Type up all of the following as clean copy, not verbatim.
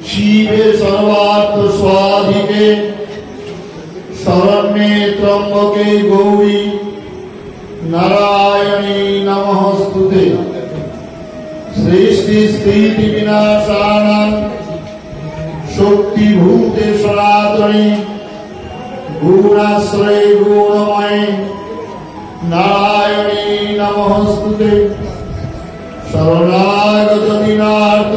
शिवे सर्वार्थ स्वाधिके शरण्ये त्र्यंबके गौरी नारायणी नमोस्तुते। सृष्टि स्थिति विनाशानां शक्तिभूते सनातनी गुणाश्रये गुणमये नारायणी नमोस्तुते। शरणागत दीनार्थ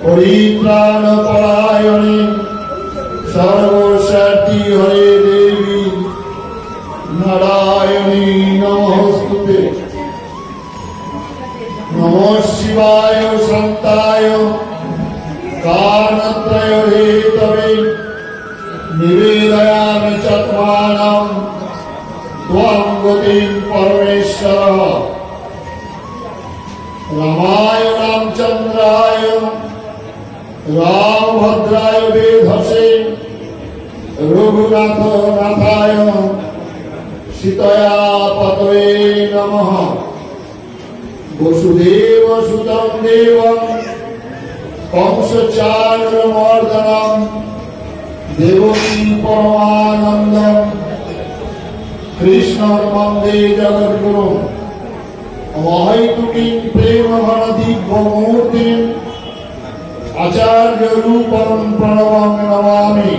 परित्राणपरायणे सर्वशक्ति हरे देवी नारायणी नमोस्तुते। नमः शिवाय शान्ताय कारणत्रय हेतवे निवेदयामि चत्वारं त्वं गतिं परमेश्वर। रामाय रामचंद्राय रामभद्राय वेधसे रघुनाथ नाथाय सीतया पतये नमः। वसुदेव सुतं देवं कंसचाणूरमर्दनं देवकी परमानन्दं कृष्णं वन्दे जगद्गुरुम्। अहैतुकीं प्रेमघनदिव्यमूर्तिम् आचार्य रूपं प्रणवं नमामि।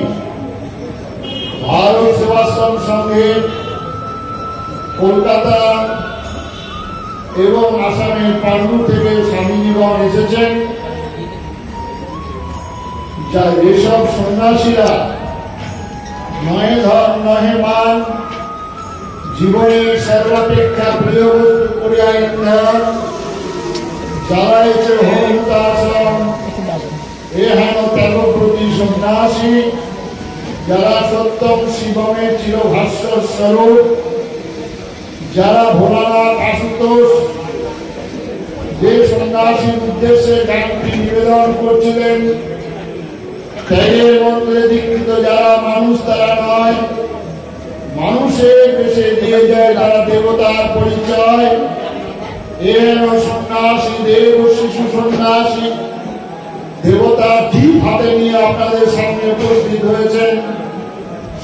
भारत सेवाश्रम संघे কলকাতা এবং আসামের পান্ডু থেকে স্বামীজীগণ এসেছেন। যা যেসব সন্ন্যাসীরা নহে ধন নহে মান জীবনের সর্বাপেক্ষা প্রিয় বস্তু করিয়া ইন্ধন জ্বালাইছে হরিতাশ্রম এহেন ত্যাগপ্রতি সন্ন্যাসী যারা সত্যম শিবমের চিরভাষ্য স্বরূপ, যারা ভোলানাথ আশুতোষ যে সন্ন্যাসীর উদ্দেশ্যে গানটি নিবেদন করছিলেন, ত্যাগের মন্ত্রে দীক্ষিত যারা মানুষ তারা নয়, মানুষের বেশে দিয়ে যায় তারা দেবতার পরিচয়। এর সন্ন্যাসী দেব শিশু সন্ন্যাসী দেবতার দ্বীপ হাতে নিয়ে আপনাদের সামনে উপস্থিত হয়েছেন।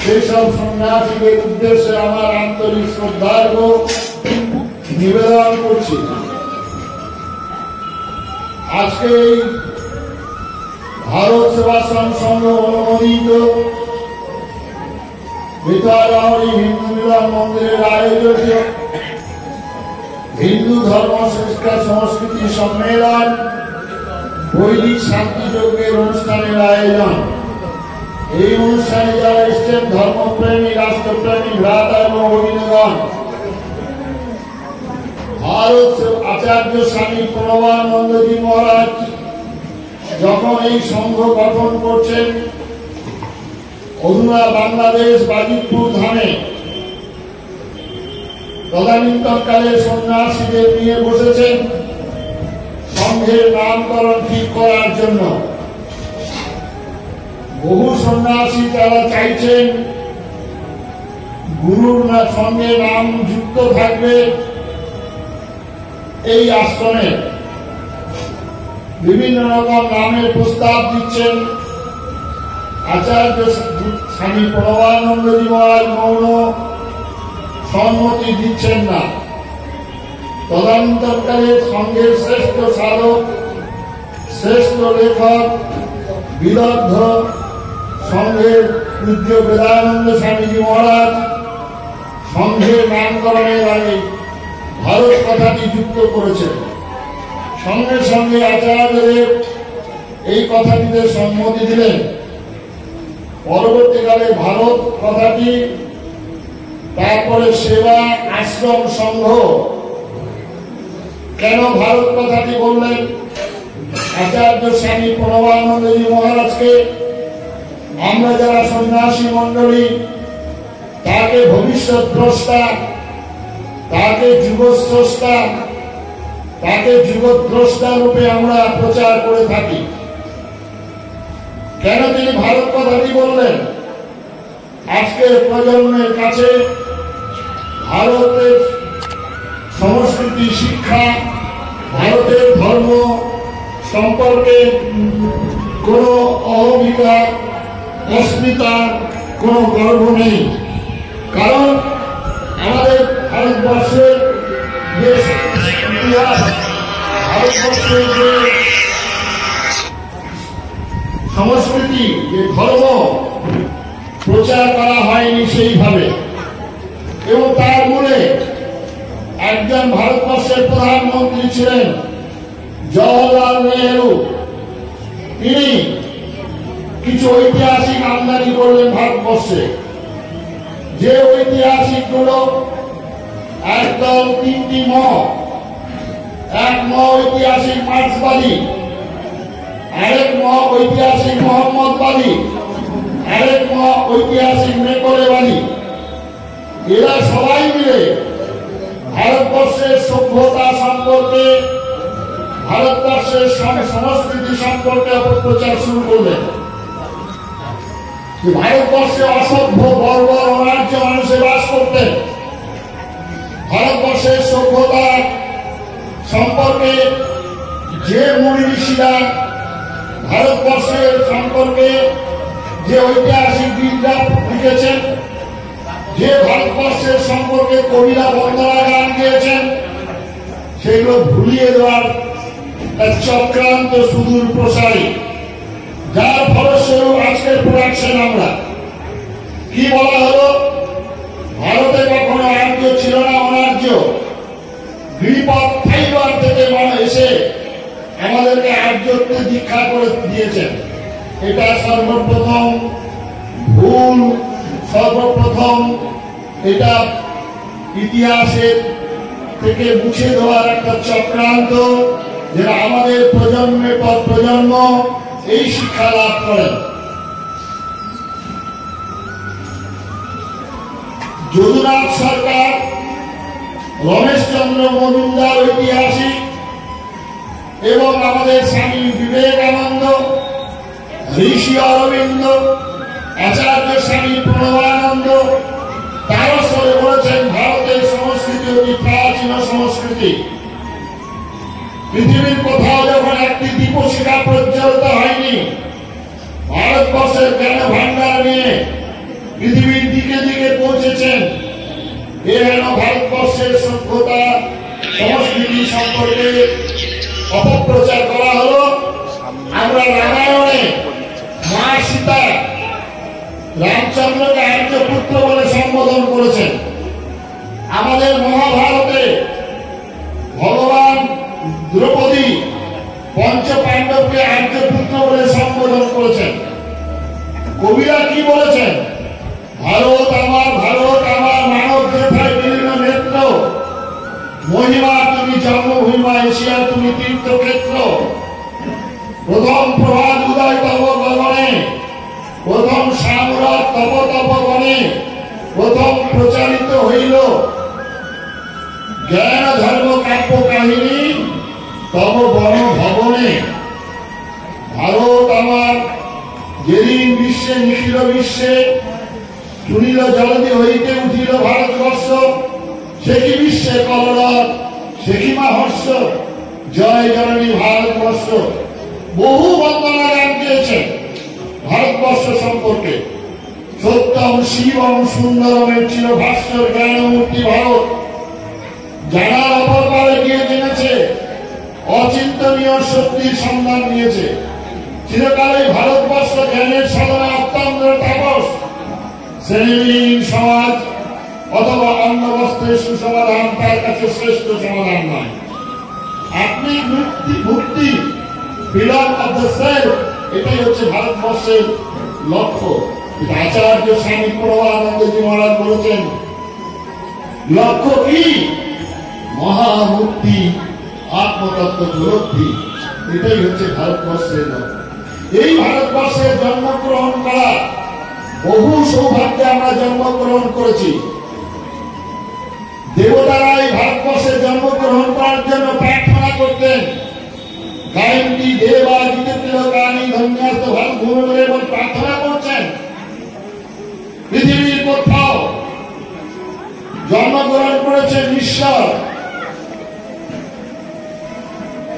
সেই সব সন্ন্যাসীদের উদ্দেশ্যে আমার আন্তরিক শ্রদ্ধার্ঘ নিবেদন করছি। আজকে এই ভারত সেবাশ্রম সংঘ অনুমোদিত বিদ্যালয় হিন্দু মিলন মন্দিরের আয়োজিত হিন্দু ধর্ম শিক্ষা সংস্কৃতি সম্মেলন বৈদিক শান্তি যজ্ঞের অনুষ্ঠানের আয়োজন। এই অনুষ্ঠানে যারা এসছেন ধর্মপ্রেমী রাষ্ট্রপ্রেমী ভ্রাতা এবং ভগিনীগণ, ভারত আচার্য স্বামী প্রণবানন্দজি মহারাজ যখন এই সংঘ গঠন করছেন, অধুনা বাংলাদেশ বাজিতপুর ধামে তদানীন্তনকালে সন্ন্যাসীদের নিয়ে বসেছেন সংঘের নামকরণ ঠিক করার জন্য। বহু সন্ন্যাসী তারা চাইছেন গুরুর সঙ্গে নাম যুক্ত থাকবে এই আশ্রমে। বিভিন্ন রকম নামের প্রস্তাব দিচ্ছেন। আচার্য স্বামী প্রণবানন্দজি মহারাজ মৌন সম্মতি দিচ্ছেন না। তদানীন্তনকালে সংঘের শ্রেষ্ঠ সাধক, শ্রেষ্ঠ লেখক, বিদগ্ধ সংঘের পূজ্য বেদানন্দ স্বামীজি মহারাজ সংঘের নামকরণের আগে ভারত কথাটি যুক্ত করেছেন। সঙ্গে সঙ্গে আচার্যদেব এই কথাটিতে সম্মতি দিলেন। পরবর্তীকালে ভারত কথাটি, তারপরে সেবা আশ্রম সংঘ। কেন ভারত কথাটি বললেন? আচার্য স্বামী প্রণবানন্দজি মহারাজকে আমরা যারা সন্ন্যাসী মণ্ডলী তাকে ভবিষ্যৎ দ্রষ্টা, তাকে যুগস্রষ্টা, তাকে যুগদ্রষ্টা রূপে আমরা প্রচার করে থাকি। কেন তিনি ভারত কথাটি বললেন? আজকের প্রজন্মের কাছে ভারতের সংস্কৃতি, শিক্ষা, ভারতের ধর্ম সম্পর্কে কোন অহমিকার, অস্মিতার কোন গর্ব নেই। কারণ আমাদের ভারতবর্ষের যে ইতিহাস, ভারতবর্ষের যে সংস্কৃতি, যে ধর্ম প্রচার করা হয়নি সেইভাবে। এবং তার মূলে একজন ভারতবর্ষের প্রধানমন্ত্রী ছিলেন জওহরলাল নেহেরু। তিনি কিছু ঐতিহাসিক আমদানি করলেন ভারতবর্ষে, যে ঐতিহাসিক গুলো একদম তিনটি মত। এক মত ঐতিহাসিক মার্ক্সবাদী, আরেক মত ঐতিহাসিক মোহাম্মদবাদী, আরেক মত ঐতিহাসিক মেকলেবাদী। এরা সবাই মিলে ভারতবর্ষের সভ্যতা সম্পর্কে, ভারতবর্ষের সংস্কৃতি সম্পর্কে অপপ্রচার শুরু করলেন। ভারতবর্ষে অসভ্য, বর্বর, অনার্য মানুষে বাস করতেন। ভারতবর্ষের সভ্যতা সম্পর্কে যে মুনি ঋষিরা, ভারতবর্ষের সম্পর্কে যে ঐতিহাসিক বিদরা লিখেছেন, যে ভারতবর্ষের সম্পর্কে কবিরা বন্দনা গান গিয়েছেন, সেগুলো ভুলিয়ে দেওয়ার চক্রান্ত সুদূর প্রসারী, যার ফলস্বরূপ আজকের প্রোডাকশন আমরা কি বলা হলো, ভারতে কখনো আর্য ছিল না, অনার্য। গিরিপথ ফাইবার থেকে এসে আমাদেরকে আর্যত্বে দীক্ষা করে দিয়েছেন। এটা সর্বপ্রথম ভুল, সর্বপ্রথম এটা ইতিহাসের থেকে মুছে দেওয়ার একটা চক্রান্ত, যেটা আমাদের প্রজন্মের পর প্রজন্ম এই শিক্ষা লাভ করেন। যদুনাথ সরকার, রমেশচন্দ্র মজুমদার ঐতিহাসিক, এবং আমাদের স্বামী বিবেকানন্দ, ঋষি অরবিন্দ, আচার্য স্বামী প্রণবানন্দ তারস্বরে বলেছেন ভারতের সংস্কৃতি অতি প্রাচীন সংস্কৃতি। পৃথিবীর কোথাও যখন একটি দীপশিখা প্রজ্বলিত হয়নি, ভারতবর্ষের জ্ঞান ভান্ডার নিয়ে পৃথিবীর দিকে দিকে পৌঁছেছেন। এ যেন ভারতবর্ষের সভ্যতা, সংস্কৃতি সম্পর্কে অপপ্রচার করা হলো। আমরা রামায়ণে মা সীতা রামচন্দ্রকে আর্যপুত্র বলে সম্বোধন করেছেন। আমাদের মহাভারতে ভগবান দ্রৌপদী পঞ্চ পাণ্ডবকে আর্যপুত্র বলে সম্বোধন করেছেন। কবিরা কি বলেছেন? ভারত আমার, ভারত আমার, মানব যেথায় বিভিন্ন নেত্র, মহিমা তুমি জন্মভূমা, এশিয়া তুমি তীর্থক্ষেত্র। প্রথম প্রভাত উদয় তব গগনে, প্রথম সামরাত তপ তপ গণে, প্রথম প্রচারিত হইল জ্ঞান ধর্ম কাব্য কাহিনী তব বন ভবনে। ভারত আমার যেদিন বিশ্বে নিখিল বিশ্বে শুনিল জলদি হইতে উঠিল ভারতবর্ষ, সে কি বিশ্বে কলরব, সে কি মা হর্ষ, জয় জননী ভারতবর্ষ। বহু বন্দনা গান গিয়েছেন ভারতবর্ষ সম্পর্কে। সত্যম শিবম সুন্দরমের ছিল ভাস্কর জ্ঞানমূর্তি ভারত। জানার অপর পারে গিয়ে জেনেছে, অচিন্তনীয় শক্তির সন্ধান নিয়েছে। চিরকালে ভারতবর্ষ জ্ঞানের সাধনা অত্যন্ত তাপস। শ্রেণীহীন সমাজ অথবা অন্য বস্ত্রের সুসমাধান তার কাছে শ্রেষ্ঠ সমাধান নয়। আপনি মুক্তি, বিলং অফ দ্য সেলফ, এটাই হচ্ছে ভারতবর্ষের লক্ষ্য। আচার্য স্বামী প্রণবানন্দজি মহারাজ বলেছেন, লক্ষ্য কি? মহামুক্তি, আত্মতত্ত্ব উপলব্ধি, এটাই হচ্ছে ভারতবর্ষের লক্ষ্য। এই ভারতবর্ষে জন্মগ্রহণ করা বহু সৌভাগ্যে আমরা জন্মগ্রহণ করেছি। দেবতারা এই ভারতবর্ষে জন্মগ্রহণ করার জন্য প্রার্থনা করতেন। গায়ন্তি দেবা গীতত্রিলোকানি ধন্যাস্ত ভারত ভূমি বলে এবং প্রার্থনা করছেন। পৃথিবীর কোথাও জন্মগ্রহণ করেছেন ঈশ্বর,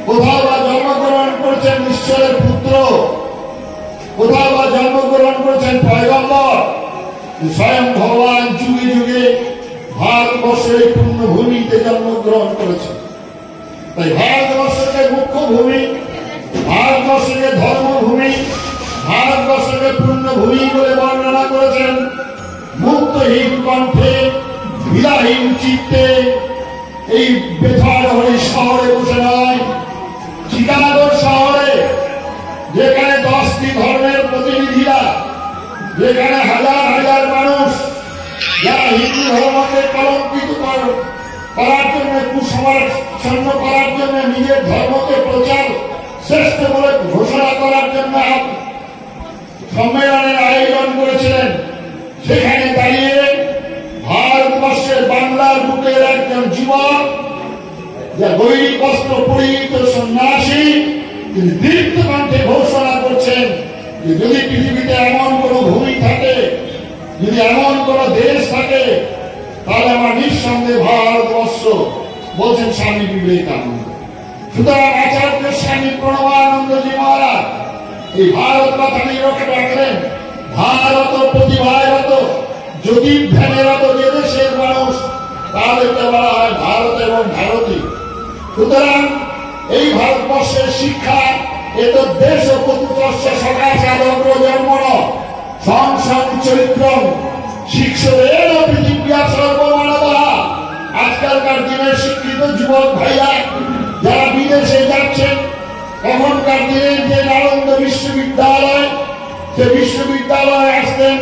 কোথাও বা জন্মগ্রহণ করেছেন ঈশ্বরের পুত্র, কোথাও বা জন্মগ্রহণ করেছেন পয়গম্বর। স্বয়ং ভগবান যুগে যুগে ভারতবর্ষের এই পূর্ণভূমিতে জন্মগ্রহণ করেছেন। তাই ভারতবর্ষকে মুখ্য ভূমি, ভারতবর্ষকে ধর্মভূমি, ভারতবর্ষকে পূর্ণভূমি বলে বর্ণনা করেছেন। মুক্তহীন কণ্ঠে, বিরাহীন চিত্তে এই বেথারহরি শহরে বসে নয়, চিকাগো শহরে, যেখানে 10টি ধর্মের প্রতিনিধিরা, যেখানে হাজার হাজার মানুষ যারা হিন্দু ধর্মকে কলঙ্কিত করার জন্য, কুসমাচ্ছন্ন করার জন্য, নিজের ধর্মকে প্রচার শ্রেষ্ঠ বলে ঘোষণা করার জন্য সম্মেলনের আয়োজন করেছিলেন। সেখানে দাঁড়িয়ে ভারতবর্ষের বাংলার বুকের একজন যুবক, যা গৈরিক বস্ত্র পরিহিত সন্ন্যাসী, তিনি দীপ্ত কণ্ঠে ঘোষণা করছেন যে যদি পৃথিবীতে এমন কোন ভূমি থাকে, যদি এমন কোন দেশ থাকে, তাহলে আমার নিঃসন্দেহে ভারতবর্ষ, বলছেন স্বামী বিবেকানন্দ। সুতরাং আচার্য স্বামী প্রণবানন্দজি মহারাজ এই ভারত কথা নিরক্ষে রাখলেন। ভারত প্রতিভারত, যদি ধ্যানেরত যে দেশের মানুষ, তাহলে বলা হয় ভারত এবং ভারতী। সুতরাং এই ভারতবর্ষের শিক্ষা এত দেশ ও প্রতিপর্ষ সকাশাদগ্র জন্মন সংসং চরিত্রম শিক্ষের পৃথিবীয়া সর্বমানবা। আজকালকার দিনের শিক্ষিত যুবক ভাইয়া যারা বিদেশে যাচ্ছেন, তখনকার দিনের যে নালন্দা বিশ্ববিদ্যালয়, সে বিশ্ববিদ্যালয়ে আসতেন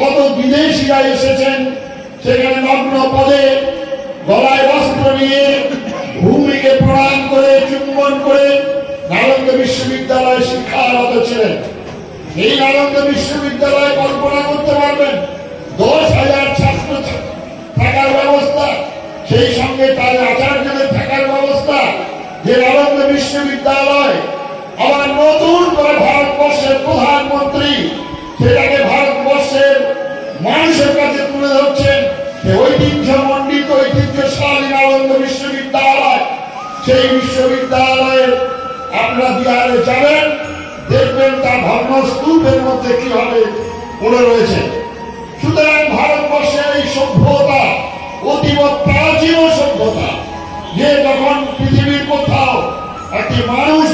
কত বিদেশিরা এসেছেন। সেখানে নগ্ন পদে গলায় বস্ত্র নিয়ে ভূমিকে প্রণাম করে, চুম্বন করে নালন্দা বিশ্ববিদ্যালয়ে শিক্ষারত ছিলেন। এই নালন্দা বিশ্ববিদ্যালয়ে কল্পনা করতে পারবেন 10,000 ছাত্র থাকার ব্যবস্থা, সেই সঙ্গে তাদের আচার্যদের থাকার ব্যবস্থা। যে নালন্দা বিশ্ববিদ্যালয় আবার নতুন করে ভারতবর্ষের প্রধানমন্ত্রী সেটাকে ভারতবর্ষের মানুষের কাছে তুলে ধরছেন। ঐতিহ্য মণ্ডিত, ঐতিহ্যশালী নালন্দা বিশ্ববিদ্যালয়, সেই বিশ্ববিদ্যালয়ের আপনারা বিহারে যাবেন, দেখবেন তার ভগ্নস্তূপের মধ্যে কিভাবে পড়ে রয়েছে। সুতরাং ভারতবর্ষের এই সভ্যতা অতীব প্রাচীন সভ্যতা, যে যখন পৃথিবীর কোথাও একটি মানুষ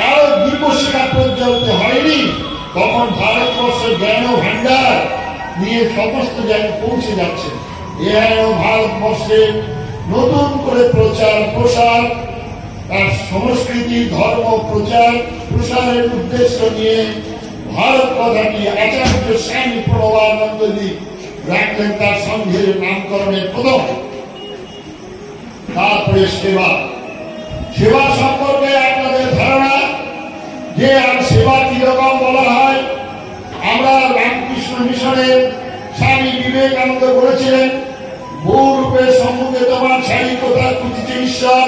আরো দীপশিখা পর্যন্ত হয়নি, তখন ভারতবর্ষের জ্ঞান ভান্ডার নিয়ে সমস্ত জায়গায় পৌঁছে যাচ্ছে। এও ভারতবর্ষের নতুন করে প্রচার প্রসার, তার সংস্কৃতি ধর্ম প্রচার প্রসারের উদ্দেশ্য নিয়ে ভারত কথা নিয়ে আচার্য স্বামী প্রণবানন্দজি রাখলেন তার সংঘের নামকরণের প্রথম। তারপরে সেবা, সেবা সম্পর্কে আপনাদের ধারণা যে আর সেবা কিরকম বলা হয়। আমরা রামকৃষ্ণ মিশনের স্বামী বিবেকানন্দ বলেছিলেন, বহু রূপে সম্মুখে তোমার শাড়ি কোথা খুঁজছে ঈশ্বর,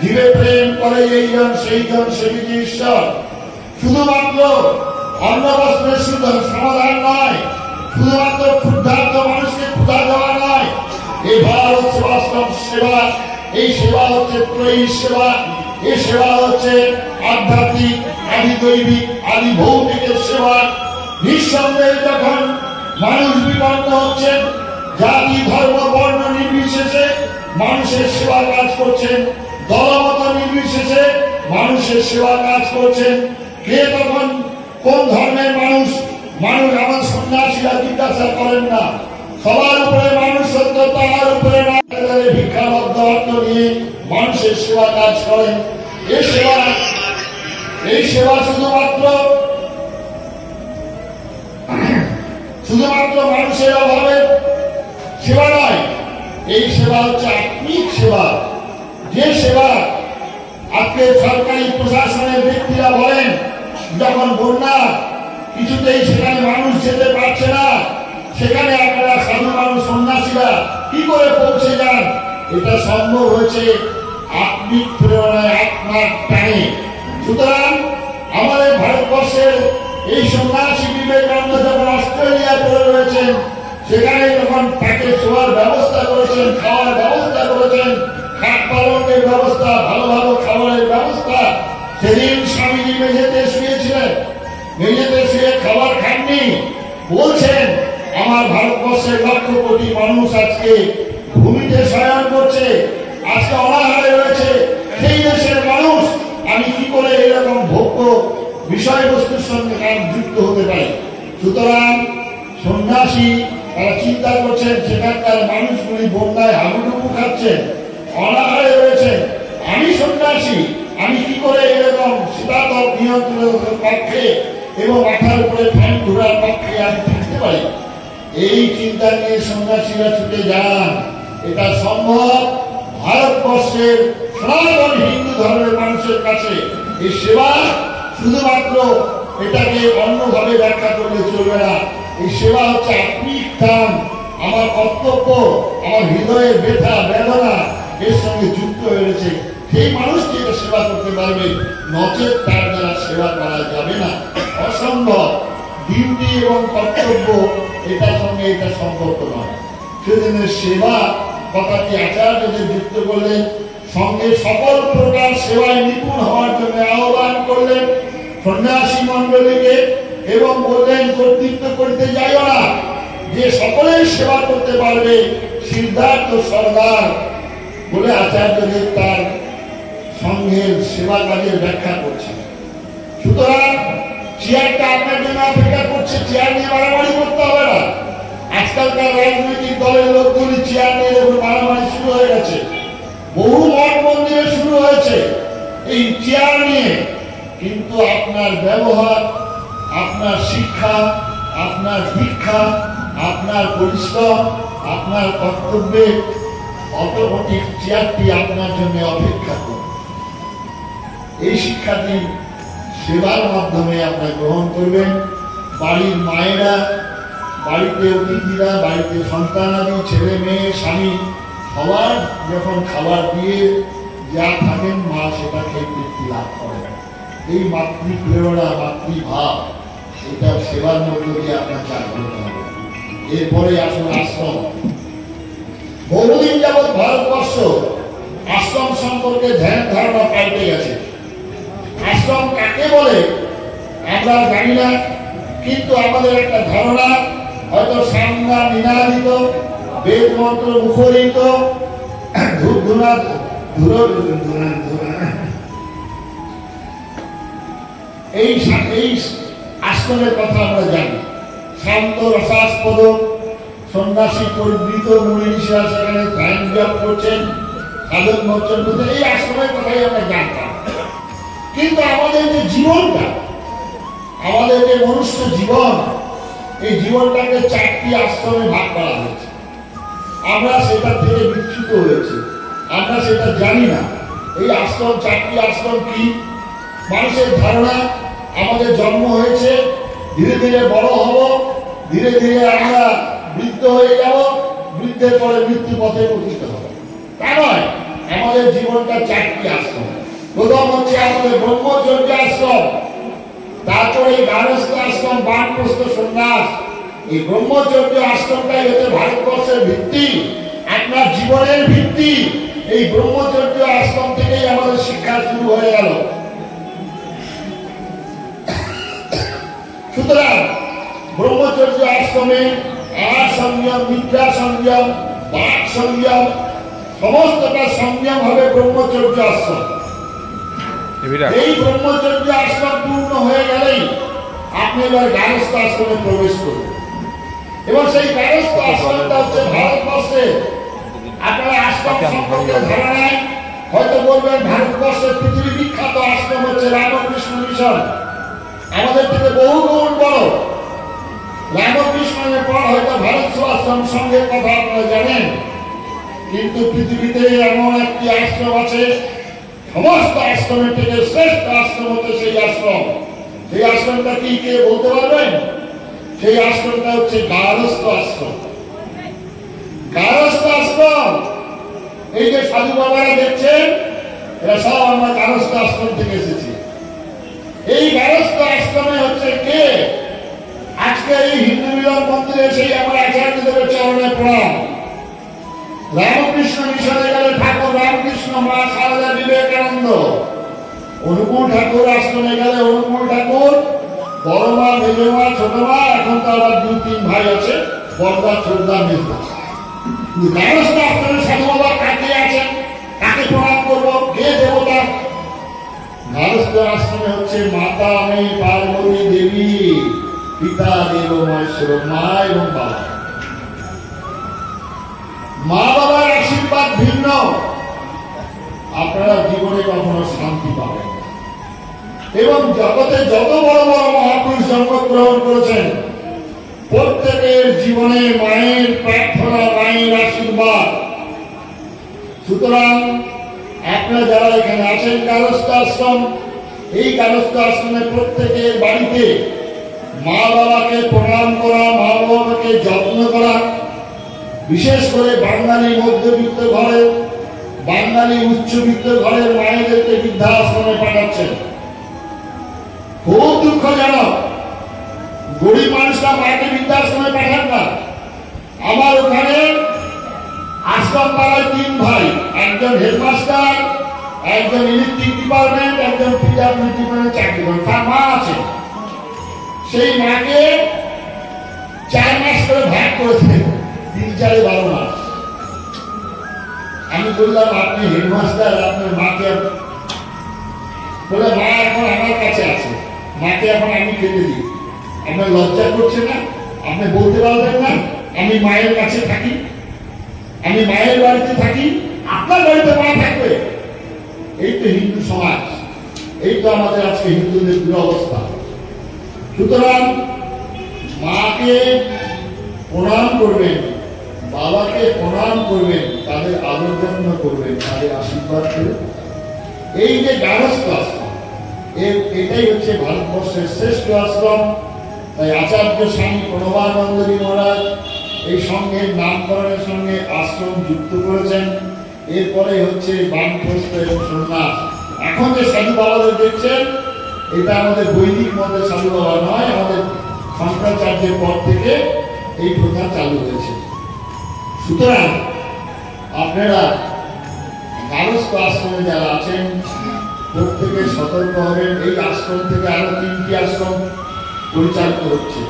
ধীরে প্রেম করে এইজন সেইজন সেবিছে ঈশ্বর। শুধুমাত্র অন্ন বস্ত্রের শুধু সমাধান নয়, শুধুমাত্র ক্ষুদ্রার্ত মানুষকে ক্ষুধা দেওয়া নয়। এই ভারত সেবাশ্রম সেবা, এই সেবা হচ্ছে ত্রয়ী সেবা। এই সেবা হচ্ছে আধ্যাত্মিক, আদি দৈবিক, আদি ভৌতিকের সেবা। নিঃসন্দেহে যখন মানুষ বিপন্ন হচ্ছেন, জাতি ধর্ম বর্ণ নির্বিশেষে মানুষের সেবা কাজ করছেন, দলমত নির্বিশেষে মানুষের সেবা কাজ করছেন। কে তখন কোন ধর্মের মানুষ, মানুষ আমার সন্ন্যাসীরা জিজ্ঞাসা করেন না। সবার উপরে মানুষ সত্য, তার উপরে ভিক্ষাবদ্ধ অর্থ নিয়ে মানুষের সেবা কাজ করেন। এই সেবা শুধুমাত্র মানুষের অভাবে সেবা নয়, এই সেবা হচ্ছে আত্মিক সেবা। যে সেবা আজকে সরকারি প্রশাসনের ব্যক্তিরা বলেন যখন বন্যা কিছুতেই সেখানে মানুষ যেতে পারছে না, সেখানে আপনারা সাধু মানুষ সন্ন্যাসীরা কি করে পৌঁছে যান? এটা সম্ভব হয়েছে আত্মিক প্রেরণায়, আত্মার টানে। সুতরাং আমাদের ভারতবর্ষের এই সন্ন্যাসী বিবেকানন্দ যখন অস্ট্রেলিয়ায় পড়ে রয়েছেন, সেখানে যখন তাকে শোয়ার ব্যবস্থা করেছেন, খাওয়ার ব্যবস্থা করেছেন, খাট পালনের ব্যবস্থা, ভালো ভালো খাবারের ব্যবস্থা, সেদিন স্বামীজি মেঝেতে শুয়েছিলেন, মেঝেতে শুয়ে খাবার খাননি, বলছেন আমার ভারতবর্ষের লক্ষ কোটি মানুষ আজকে ভূমিতে শয়ন করছে, আজকে অনাহারে রয়েছে, সেই দেশের মানুষ আমি কি করে এরকম ভোগ্য বিষয়বস্তুর সঙ্গে যুক্ত হতে পারি? সুতরাং সন্ন্যাসী তারা চিন্তা করছেন সেখানকার মানুষগুলি বন্যায় হাবুডুবু খাচ্ছেন, অনাহারে রয়েছে, আমি সন্ন্যাসী, আমি কি করে এরকম শীতাতপ নিয়ন্ত্রণের পক্ষে এবং মাথার উপরে ফ্যান ঘোরার পক্ষে আমি থাকতে পারি? এই চিন্তা নিয়ে সন্ন্যাসীরা ছুটে যান। এটা সম্ভব ভারতবর্ষের সনাতন হিন্দু ধর্মের মানুষের কাছে। এই সেবা শুধুমাত্র এটাকে অন্যভাবে ব্যাখ্যা করলে চলবে না। এই সেবা হচ্ছে আত্মিক টান, আমার কর্তব্য, আমার হৃদয়ের ব্যথা বেদনা এর সঙ্গে যুক্ত হয়েছে, সেই মানুষটি এটা সেবা করতে পারবে, নচেত তার দ্বারা সেবা করা যাবে না, অসম্ভব। ডিউটি এবং কর্তব্য এটার সঙ্গে এটা সম্পর্ক নয়। সেজন্য সেবা কথাটি আচার্যদের যুক্ত করলেন, সঙ্গে সকল প্রকার সেবায় নিপুণ হওয়ার জন্য আহ্বান করলেন সন্ন্যাসী মন্ডলীকে, এবং বললেন কর্তৃত্ব করতে যাইও না, যে সকলেই সেবা করতে পারবে সিদ্ধার্থ সর্দার বলে আচার্যদের তার সংঘের সেবা কাজের ব্যাখ্যা করছে। সুতরাং চেয়ারটা আপনার জন্য অপেক্ষা করছে, চেয়ার নিয়ে মারামারি করতে হবে না। আজকালকার রাজনৈতিক দলের লোকগুলি চেয়ার নিয়ে দেখুন মারামারি শুরু হয়ে গেছে, বহু মঠ মন্দিরে শুরু হয়েছে এই চেয়ার নিয়ে। কিন্তু আপনার ব্যবহার, আপনার শিক্ষা, আপনার দীক্ষা, আপনার পরিশ্রম, আপনার কর্তব্যে অটোমেটিক চেয়ারটি আপনার জন্য অপেক্ষা করবে। এই শিক্ষাটি সেবার মাধ্যমে আপনার গ্রহণ করবেন। বাড়ির মায়েরা, বাড়িতে অতিথিরা, বাড়িতে সন্তানাদি, ছেলে মেয়ে, স্বামী সবার যখন খাবার দিয়ে যা থাকেন, মা সেটা খেয়ে তৃপ্তি লাভ করেন। এই মাতৃপ্রেরণা, মাতৃভাব, এটা সেবার মধ্য দিয়ে আপনার জাগ্রত হবে। এরপরে আসুন আশ্রম। বহুদিন যাবৎ ভারতবর্ষ আশ্রম সম্পর্কে ধ্যান ধারণা পাল্টে গেছে। আশ্রম কাকে বলে আমরা জানি না, কিন্তু আমাদের একটা ধারণা, হয়তো সাংঘা নিনাদিত, বেদ মন্ত্র মুখরিত, ধূপ ধুনা এই আশ্রমের কথা আমরা জানি। শান্ত রসাস্পদ সন্ন্যাসী পরিবৃত মুনি ঋষিরা সেখানে ধ্যান জপ করছেন, সাধন বর্জন করছেন, এই আশ্রমের কথাই আমরা জানতাম। কিন্তু আমাদের যে জীবনটা, আমাদের যে মনুষ্য জীবন, এই জীবনটাকে 4টি আশ্রমে ভাগ করা হয়েছে। আমরা সেটা থেকে বিচ্যুত হয়েছি, আমরা সেটা জানি না। এই আশ্রম, 4টি আশ্রম কি? মানুষের ধারণা আমাদের জন্ম হয়েছে, ধীরে ধীরে বড় হব, ধীরে ধীরে আমরা বৃদ্ধ হয়ে যাব, বৃদ্ধের পরে মৃত্যু পথে পতিত হব। তা নয়, আমাদের জীবনটা 4টি আশ্রম। প্রথম হচ্ছে আমাদের ব্রহ্মচর্য আশ্রম, তারপরে গার্হস্থ আশ্রম, বানপ্রস্থ সন্ন্যাস। এই ব্রহ্মচর্য আশ্রমটাই হচ্ছে ভারতবর্ষের ভিত্তি, আপনার জীবনের ভিত্তি। এই ব্রহ্মচর্য আশ্রম থেকেই আমাদের শিক্ষা শুরু হয়ে গেল। সুতরাং ব্রহ্মচর্য আশ্রমে আহার সংযম, নিদ্রা সংযম, বাক সংযম, সমস্তটা সংযম হবে ব্রহ্মচর্য আশ্রম। এই ব্রহ্মচর্য আশ্রম পূর্ণ হয়ে গেলেই আপনি এবার গার্হস্থ আশ্রমে প্রবেশ করবেন। এবং সেই গার্হস্থ আশ্রমটা হচ্ছে ভারতবর্ষে, আপনারা আশ্রম সম্পর্কে ধারণায় হয়তো বলবেন ভারতবর্ষের পৃথিবী বিখ্যাত আশ্রম হচ্ছে রামকৃষ্ণ মিশন, আমাদের থেকে বহু গুণ বড়। রামকৃষ্ণের পর হয়তো ভারত সেবাশ্রম সংঘের কথা আপনারা জানেন, কিন্তু পৃথিবীতে এমন একটি আশ্রম আছে, সমস্ত আশ্রমের থেকে শ্রেষ্ঠ আশ্রম হচ্ছে সেই আশ্রম, সেই আশ্রমটা কি কে বলতে পারবেন? সেই আশ্রমটা হচ্ছে গারস্থ আশ্রম। গারস্থ আশ্রম, এই যে সাধু বাবারা দেখছেন, এরা সব আমরা গারস্থ আশ্রম থেকে এসেছি। এই গারস্থ আশ্রমে হচ্ছে কে? আজকে এই হিন্দু মিলন মন্দিরে সেই আমার আচার্যদেবের চরণে প্রণাম। রামকৃষ্ণ মিশনে গেলে ঠাকুর রামকৃষ্ণ, মা সারদা, বিবেকানন্দ। অনুকূল ঠাকুর আশ্রমে গেলে অনুকূল ঠাকুর, বড় মা, মেজ মা, ছোট মা, এখন তো আবার 2-3 ভাই আছে, বড়দা, ছোটদা, মেজদা। গারস্থ আশ্রমে সাধু বাবা কাকে আছেন, কাকে প্রণাম করবো, কে দেবতা? গারস্থ আশ্রমে হচ্ছে মাতা মেয়ে পার্বতী দেবী, পিতা দেব মহেশ্বর, মা এবং বাবা। মা বাবার আশীর্বাদ ভিন্ন, আপনারা জীবনে কখনো শান্তি পাবেন না। এবং জগতে যত বড় বড় মহাপুরুষ জন্মগ্রহণ করেছেন, প্রত্যেকের জীবনে মায়ের প্রার্থনা, মায়ের আশীর্বাদ। সুতরাং আপনারা যারা এখানে আছেন গারস্থ আশ্রম, এই গারস্থ আশ্রমে প্রত্যেকের বাড়িতে মা বাবাকে প্রণাম করা, মা বাবাকে যত্ন করা, বিশেষ করে বাঙালি মধ্যবিত্ত ঘরে, বাঙালি উচ্চবিত্ত ঘরের মায়েদেরকে বৃদ্ধাশ্রমে পাঠাচ্ছেন। খুব দুঃখজনক, গরিব মানুষরা মাকে বৃদ্ধাশ্রমে পাঠান না। আমার ওখানে আশ্রম পাড়ায় 3 ভাই, একজন হেডমাস্টার, একজন ইলেকট্রিক ডিপার্টমেন্ট, একজন পিডব্লিউডি ডিপার্টমেন্টে চাকরি করেন, তার মা আছে। সেই মাকে 4 মাস করে ভাগ করেছে, 3-4 12 মাস। আমি বললাম, আপনি হেডমাস্টার, আপনার মাকে? বলে, মা এখন আমার কাছে আছে, মাকে এখন আমি খেতে দিই। আপনার লজ্জা করছে না? আপনি বলতে পারবেন না আমি মায়ের কাছে থাকি, আমি মায়ের বাড়িতে থাকি, আপনার বাড়িতে মা থাকবে? এই তো হিন্দু সমাজ, এই তো আমাদের আজকে হিন্দুদের দুরবস্থা। সুতরাং মাকে প্রণাম করবেন, বাবাকে প্রণাম করবেন, তাদের আদর যত্ন করবেন, তাদের আশীর্বাদ করবেন। এই যে গারস্থ আশ্রম, এটাই হচ্ছে ভারতবর্ষের শ্রেষ্ঠ আশ্রম। তাই আচার্য স্বামী প্রণবানন্দজি মহারাজ এই সংঘের নামকরণের সঙ্গে আশ্রম যুক্ত করেছেন। এরপরে হচ্ছে বানপ্রস্থ এবং সন্ন্যাস। এখন যে সাধু বাবাদের দেখছেন, এটা আমাদের বৈদিক মতের সাধু বাবা নয়, আমাদের শঙ্করাচার্যের পর থেকে এই প্রথা চালু হয়েছে। সুতরাং আপনারা গারস্থ আশ্রমে যারা আছেন, প্রত্যেকে সতর্ক হবেন। এই আশ্রম থেকে আরো 3টি আশ্রম পরিচালিত হচ্ছে।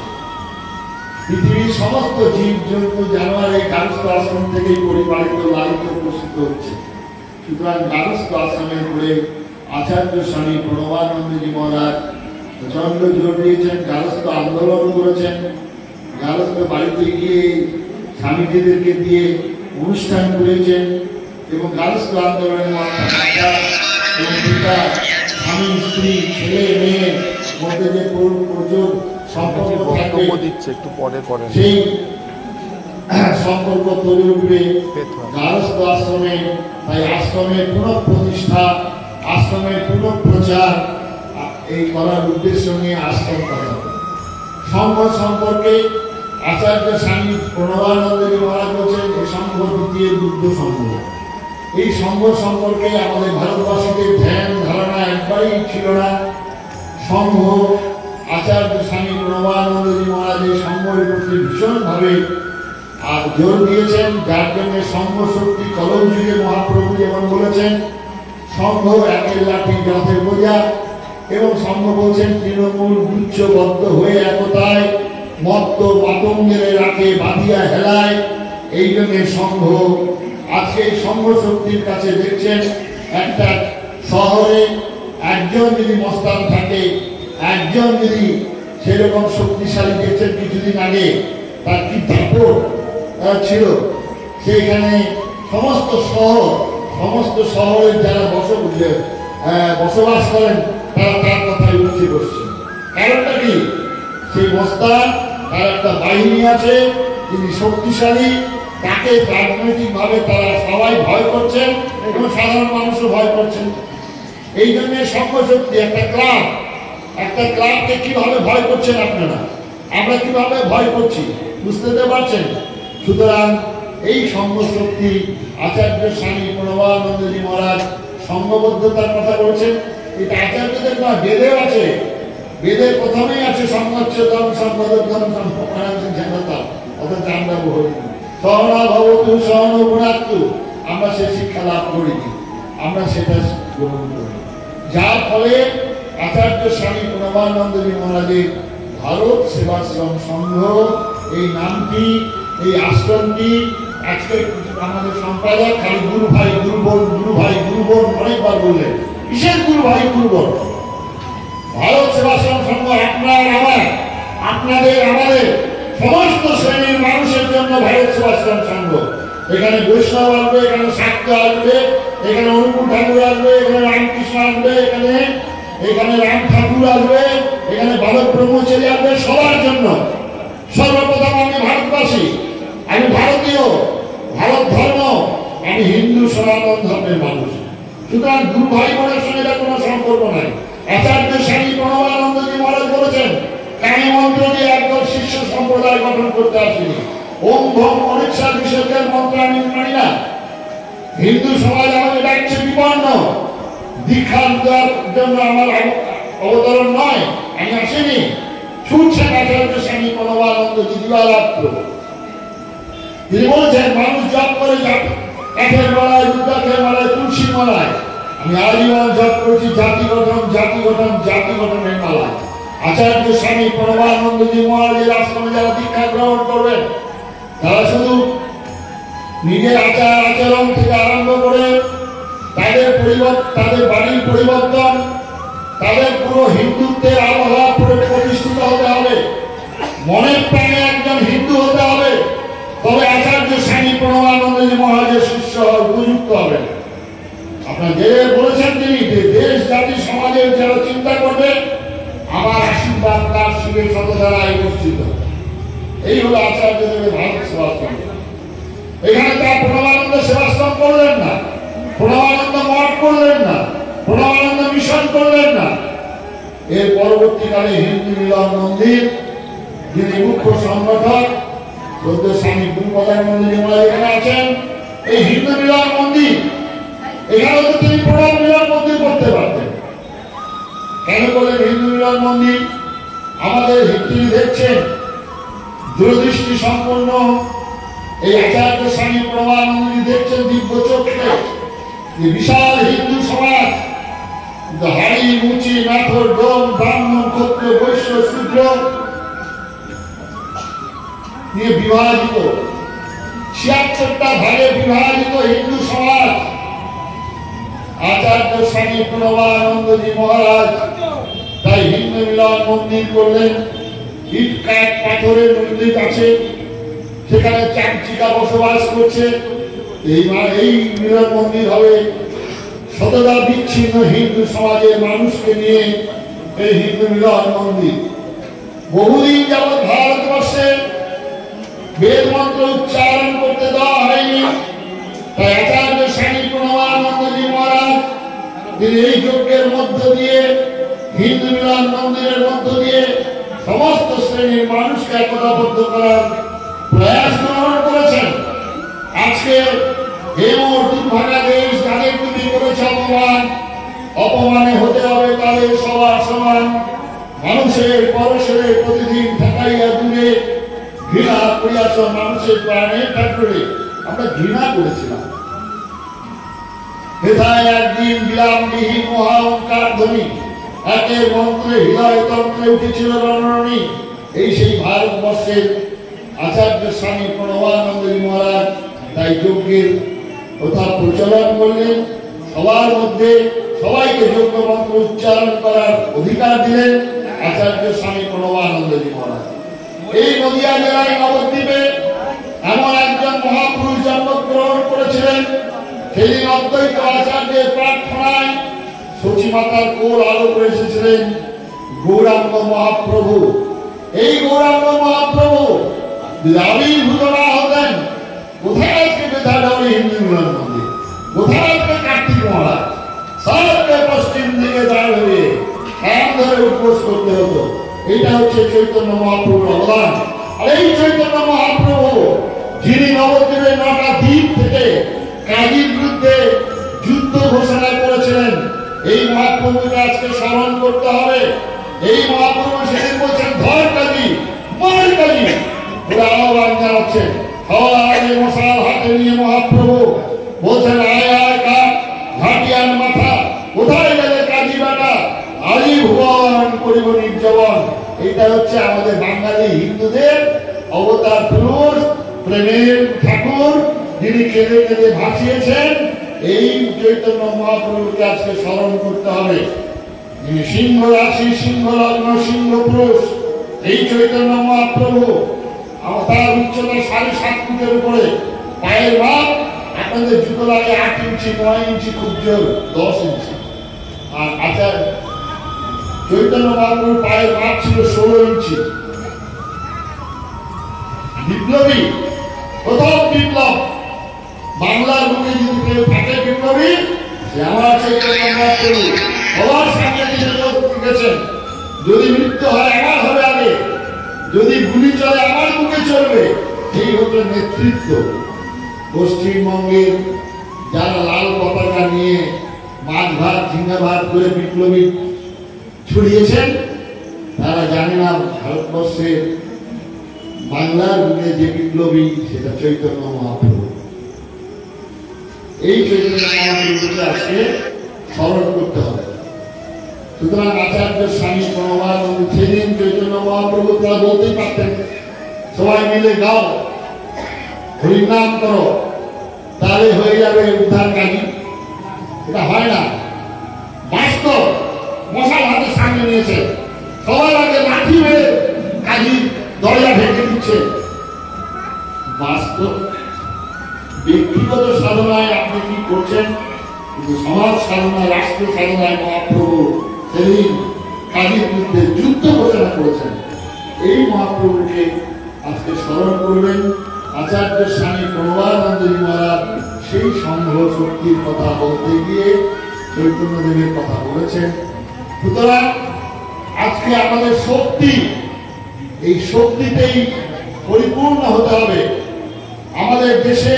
পৃথিবীর সমস্ত জীব জন্তু জানোয়ার এই গারস্থ আশ্রম থেকেই পরিপালিত, লালিত, পোষিত হচ্ছে। সুতরাং গারস্থ আশ্রমের উপরে আচার্য স্বামী প্রণবানন্দজি মহারাজ প্রচন্ড জোর দিয়েছেন, গারস্থ আন্দোলন করেছেন। গারস্থ বাড়িতে গিয়ে স্বামীজিদেরকে দিয়ে অনুষ্ঠান করেছেন এবং গারস্থ আন্দোলনের মাথা এবং পিতা, স্বামী, স্ত্রী, ছেলে, মেয়ে মধ্যে যে প্রচুর সম্পর্ক থাকবে, একটু পরে করেন, সেই সম্পর্ক তৈরি উঠবে গারস্থ আশ্রমে। তাই আশ্রমের পুনঃপ্রতিষ্ঠা, আশ্রমের পুনঃপ্রচার এই করার উদ্দেশ্য নিয়ে আশ্রম করা হবে। সংঘ সম্পর্কে আচার্য স্বামী প্রণবানন্দজি মহারাজ বলছেন, এই সংঘ দ্বিতীয় বুদ্ধ সংঘ। এই সংঘ সম্পর্কে আমাদের ভারতবাসীদের ধ্যান ধারণা একবারই ছিল না। সংঘ, আচার্য স্বামী প্রণবানন্দজি মহারাজ এই সংঘের প্রতি ভীষণভাবে জোর দিয়েছেন, যার জন্য সংঘ শক্তি কলযুগে মহাপ্রভু যেমন বলেছেন, সংঘ একের লাঠি রথের বোঝা। এবং সংঘ বলছেন, তৃণমূল গুচ্ছবদ্ধ হয়ে একতায় মত্ত মাতঙ্গের রাখে বাঁধিয়া হেলায়। এই জন্য সংঘ আজকে সংঘ শক্তির কাছে দেখছেন, একটা শহরে একজন যদি মস্তান থাকে, একজন যদি সেরকম শক্তিশালী দেখছেন, কিছুদিন আগে তার কি দাপট ছিল, সেইখানে সমস্ত শহরের যারা বসবাস করেন তারা তার কথায় উঠে বসছেন। কারণটা কি? সেই মস্তান, তার একটা বাহিনী আছে, তিনি শক্তিশালী, তাকে রাজনৈতিক ভাবে তারা সবাই ভয় করছেন এবং সাধারণ মানুষও ভয় করছেন। এই জন্য সংঘ শক্তি একটা ক্লাব, একটা ক্লাবকে কিভাবে ভয় করছেন আপনারা, আমরা কিভাবে ভয় করছি বুঝতে পারছেন? সুতরাং এই সংঘ শক্তি আচার্য স্বামী প্রণবানন্দজি মহারাজ সংঘবদ্ধতার কথা বলছেন। এটা আচার্যদের না, বেদেও আছে। বেদের প্রথমেই আছে সংঘচ্ছেদম সংঘদম সম্পর্কতা, অথচ আমরা বলি সহনা ভবতু সহন গুণাত্তু, আমরা সে শিক্ষা লাভ করিনি, আমরা সেটা গ্রহণ করি। যার ফলে আচার্য স্বামী প্রণবানন্দজি মহারাজের ভারত সেবাশ্রম সংঘ এই নামটি, এই আশ্রমটি আজকে আমাদের সম্পাদক খালি গুরু ভাই গুরুবোন, গুরু ভাই গুরুবোন অনেকবার বললেন। কিসের গুরু ভাই গুরুবোন? ভারত সেবাশ্রম সংঘ আপনার আমার, আপনাদের আমাদের সমস্ত শ্রেণীর মানুষের জন্য ভারত সেবাশ্রম সংঘ। এখানে বৈষ্ণব আসবে, এখানে শাক্ত আসবে, এখানে অনুকূল ঠাকুর আসবে, এখানে রামকৃষ্ণ আসবে, এখানে রাম ঠাকুর আসবে, এখানে বালক ব্রহ্মচারী আসবে, সবার জন্য। সর্বপ্রথম আমি ভারতবাসী, আমি ভারতীয়, ভারত ধর্ম, আমি হিন্দু সনাতন ধর্মের মানুষ। সুতরাং গুরু ভাই বোনের সঙ্গে এটা কোনো সম্পর্ক নাই। আচার্য স্বামী প্রণবানন্দজি মহারাজ বলেছেন, কানে মন্ত্র দিয়ে একদল শিষ্য সম্প্রদায় গঠন করতে আসেনি। ওম ভম অনিচ্ছা বিশ্বকের মন্ত্র আমি মানি না। হিন্দু সমাজ আমাকে ডাকছে বিপন্ন, দীক্ষা দেওয়ার জন্য আমার অবতরণ নয়, আমি আসিনি। ছুটছেন আচার্য স্বামী প্রণবানন্দজি দিবারাত্র। তিনি বলছেন, মানুষ জপ করে কাঠের মালায়, রুদ্রাক্ষের মালায়, তুলসী মালায়, আমি আজীবন জপ করছি জাতি গঠন, জাতি গঠন, জাতি গঠনের মালায়। আচার্য স্বামী প্রণবানন্দজি মহারাজের আশ্রমে যারা দীক্ষা গ্রহণ করবেন, তারা শুধু নিজের আচার আচরণ থেকে আরম্ভ করে তাদের বাড়ির পরিবর্তন, তাদের পুরো হিন্দুত্বের আবহাওয়া পুরো প্রতিষ্ঠিত হতে হবে। মনের প্রাণে একজন হিন্দু হতে হবে, তবে আচার্য স্বামী প্রণবানন্দজি মহারাজের শিষ্য উপযুক্ত হবে। আপনার যে বলেছেন তিনি, দেশ জাতি সমাজের যারা চিন্তা করবে, আমার আশীর্বাদ তার শিবের শতধারায় উপস্থিত। এই হলো আচার্যদেবের ভারত সেবাশ্রম। এখানে তার প্রণবানন্দ সেবাশ্রম করলেন না, প্রণবানন্দ মঠ করলেন না, প্রণবানন্দ মিশন করলেন না। এর পরবর্তীকালে হিন্দু মিলন মন্দির, যিনি মুখ্য সংগঠক বৌদ্ধ স্বামী গুরুপদানন্দজি মহারাজ এখানে আছেন, এই হিন্দু মিলন মন্দির, এখানে তো তিনি প্রণব মিলন মন্দির করতে পারতেন। কেন বলেন হিন্দু মিলন মন্দির? আমাদের তিনি দেখছেন দূরদৃষ্টি সম্পন্ন এই আচার্য স্বামী প্রণবানন্দজি দেখছেন দিব্য চক্ষে যে বিশাল হিন্দু সমাজ, হাড়ি মুচি নাথর ডোম ব্রাহ্মণ ক্ষত্রিয় বৈশ্য শূদ্র নিয়ে বিভাজিত, ৭৬টা ভাগে বিভাজিত হিন্দু সমাজ। আচার্য স্বামী প্রণবানন্দজি মহারাজ তাই হিন্দু মিলন মন্দির করলেন। ইট কাঠ পাথরের মন্দির আছে, সেখানে চাকচিকা বসবাস করছে। এই মিলন মন্দির হবে শতদা বিচ্ছিন্ন হিন্দু সমাজের মানুষকে নিয়ে এই হিন্দু মিলন মন্দির। বহুদিন যাবৎ ভারতবর্ষে বেদ মন্ত্র উচ্চারণ করতে দেওয়া হয়নি, তাই আচার্য স্বামী প্রণবানন্দজি মহারাজ তিনি এই যজ্ঞের মধ্য দিয়ে, হিন্দু মিলন মন্দিরের মধ্য দিয়ে সমস্ত শ্রেণীর মানুষকে একতাবদ্ধ করার প্রয়াস গ্রহণ করেছেন। আজকে এই দুর্ভাগা দেশ যাদের তুমি করেছে অপমান, অপমানে হতে হবে তাদের সবার সমান। মানুষের পরশের প্রতিদিন ঠেকাইয়া দূরে ঘৃণা করিয়াছ মানুষের প্রাণে ঠাকুরে। আমরা ঘৃণা করেছিলাম। হেথায় একদিন বিরামবিহীন মহা ওঙ্কার ধ্বনি, একের মন্ত্রে হৃদয় তন্ত্রে উঠেছিল রণরণী। এই সেই ভারতবর্ষের আচার্য স্বামী প্রণবানন্দজি মহারাজ তাই যজ্ঞের কথা প্রচলন করলেন। সবার মধ্যে সবাইকে যজ্ঞ মন্ত্র উচ্চারণ করার অধিকার দিলেন আচার্য স্বামী প্রণবানন্দজি মহারাজ। এই নদিয়া জেলায় নবদ্বীপে এমন একজন মহাপুরুষ জন্মগ্রহণ করেছিলেন। সেদিন অদ্বৈত আচার্যের প্রার্থনায় সচিমাতার কোল আলো করে এসেছিলেন গৌরাঙ্গ মহাপ্রভু। এই গৌরাঙ্গ মহাপ্রভু আবির্ভূত না হতেন, কোথায় আজকে বেধাডাউরি হিন্দু মিলন মন্দির, কোথায় আজকে কার্তিক মহারাজ, সবকে পশ্চিম দিকে দাঁড় হয়ে ধরে উপোস করতে হতো। এটা হচ্ছে চৈতন্য মহাপ্রভুর অবদান। আর এই চৈতন্য মহাপ্রভু যিনি নবদ্বীপের 9টা দ্বীপ থেকে কাজীর বিরুদ্ধে যুদ্ধ ঘোষণা করেছিলেন, এই মহাপ্রভুকে আজকে স্মরণ করতে হবে। এই মহাপ্রভু সেদিন বলছেন ধর কাজী, মার কাজী, ওরা আহ্বান জানাচ্ছেন। মশাল হাতে নিয়ে মহাপ্রভু বলছেন আয় আয় কাঠ ঘাটিয়ান মাথা, কোথায় গেলে কাজী বেটা, আজই ভুবন করিব নির্জবন। এটা হচ্ছে আমাদের বাঙালি হিন্দুদের অবতার পুরুষ, প্রেমের ঠাকুর, যিনি কেঁদে কেঁদে ভাসিয়েছেন। এই চৈতন্য মহাপ্রভুকে আজকে স্মরণ করতে হবে। যিনি সিংহ রাশি, সিংহ লগ্ন, সিংহ পুরুষ, এই চৈতন্য মহাপ্রভু। তার উচ্চতা 7.5 ফুটের উপরে, পায়ের মাপ আপনাদের জুতো লাগে 8 ইঞ্চি, 9 ইঞ্চি, খুব জোর 10 ইঞ্চি। আর আচ্ছা, চৈতন্য মহাপ্রভুর পায়ের মাপ ছিল 16 ইঞ্চি। বিপ্লবী, প্রথম বিপ্লব বাংলার বুকে যদি কেউ থাকে বিপ্লবী, সে আমার চৈতন্য মহাপ্রভু। সবার সামনে গেছেন, যদি মৃত্যু হয় আমার হবে আগে, যদি গুলি চলে আমার বুকে চলবে। এই হচ্ছে নেতৃত্ব। পশ্চিমবঙ্গের যারা লাল পতাকা নিয়ে মাছ ভাত ঝিঙ্গা ভাত করে বিপ্লবী ছড়িয়েছেন, তারা জানে না ভারতবর্ষের বাংলার বুকে যে বিপ্লবী সেটা চৈতন্য মহাপ্রভু। এই চৈতন্য মহাপ্রভুকে আজকে স্মরণ করতে হবে। সুতরাং আচার্য স্বামী প্রণবানন্দ সেদিন চৈতন্য মহাপ্রভু তারা বলতেই পারতেন সবাই মিলে গাও, হরিনাম করো, তাহলে হয়ে যাবে উদ্ধার কাজী। এটা হয় না। বাস্তব মশাল হাতে সামনে নিয়েছে, সবার আগে লাঠি মেরে কাজী দরজা ঢেকে দিচ্ছে। বাস্তব ব্যক্তিগত সাধনায় আপনি কি করছেন, কিন্তু সমাজ সাধনায়, রাষ্ট্র সাধনায় মহাপ্রভু সেদিন কাজীর বিরুদ্ধে যুদ্ধ ঘোষণা করেছেন। এই মহাপ্রভুকে আজকে স্মরণ করবেন। আচার্য স্বামী প্রণবানন্দজি মহারাজ সেই সংঘ শক্তির কথা বলতে গিয়ে চৈতন্যদেবের কথা বলেছেন। সুতরাং আজকে আমাদের শক্তি, এই শক্তিতেই পরিপূর্ণ হতে হবে। আমাদের দেশে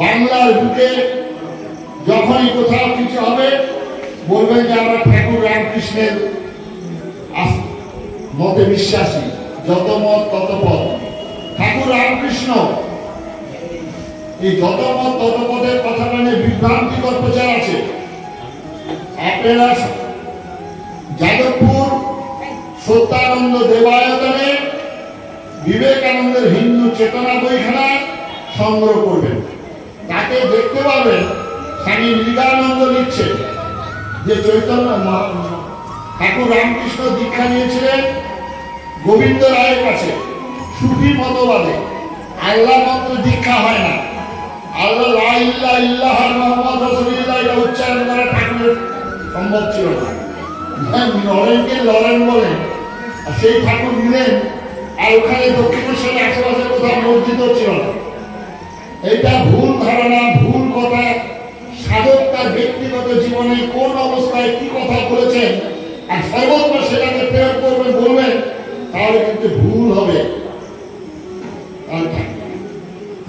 বাংলার বুকে যখনই কোথাও কিছু হবে, বলবেন যে আমরা ঠাকুর রামকৃষ্ণের মতে বিশ্বাসী, যত মত তত পথ। ঠাকুর রামকৃষ্ণ এই যত মত তত পথের কথাটা নিয়ে বিভ্রান্তিকর প্রচার আছে। আপনারা যাদবপুর সত্যানন্দ দেবায়তনে বিবেকানন্দের হিন্দু চেতনা বইখানা সংগ্রহ করবেন, তাকে দেখতে পাবেন স্বামী মৃগানন্দ লিখছে যে চৈতন্য ঠাকুর রামকৃষ্ণ দীক্ষা নিয়েছিলেন গোবিন্দ রায়ের কাছে সুফি মতবাদে। আল্লাহ মাত্র দীক্ষা হয় না, আল্লাহ লা ইলাহা ইল্লাল্লাহ মুহাম্মদ রাসূলুল্লাহ এটা উচ্চারণ করা ঠাকুরের সম্ভব ছিল না। নরেনকে লরেন বলেন, সেই ঠাকুর নিলেন। আর ওখানে দক্ষিণেশ্বরের আশেপাশে কোথাও মসজিদ ছিল না। এটা ভুল ধারণা, ভুল কথা। সাধক তার ব্যক্তিগত জীবনে কোন অবস্থায় কি কথা বলেছেন আর সর্বত্র সেটাকে প্রয়োগ করবেন বলবেন, তাহলে কিন্তু ভুল হবে।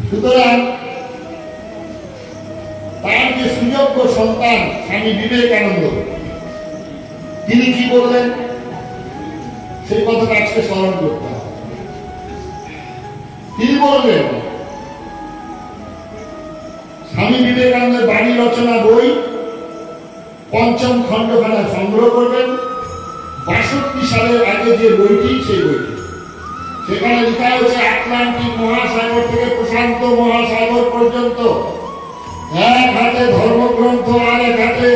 সুতরাং তার যে সুযোগ্য সন্তান স্বামী বিবেকানন্দ, তিনি কি বললেন সেই কথাটা আজকে স্মরণ করতে হবে। তিনি বললেন স্বামী বিবেকানন্দের বাণী রচনা বই ৫ম খণ্ডখানা সংগ্রহ করবেন। ৬২ সালের আগে যে বইটি, সেই বইটি সেখানে লেখা হয়েছে আটলান্টিক মহাসাগর থেকে প্রশান্ত মহাসাগর পর্যন্ত এক হাতে ধর্মগ্রন্থ আর এক হাতে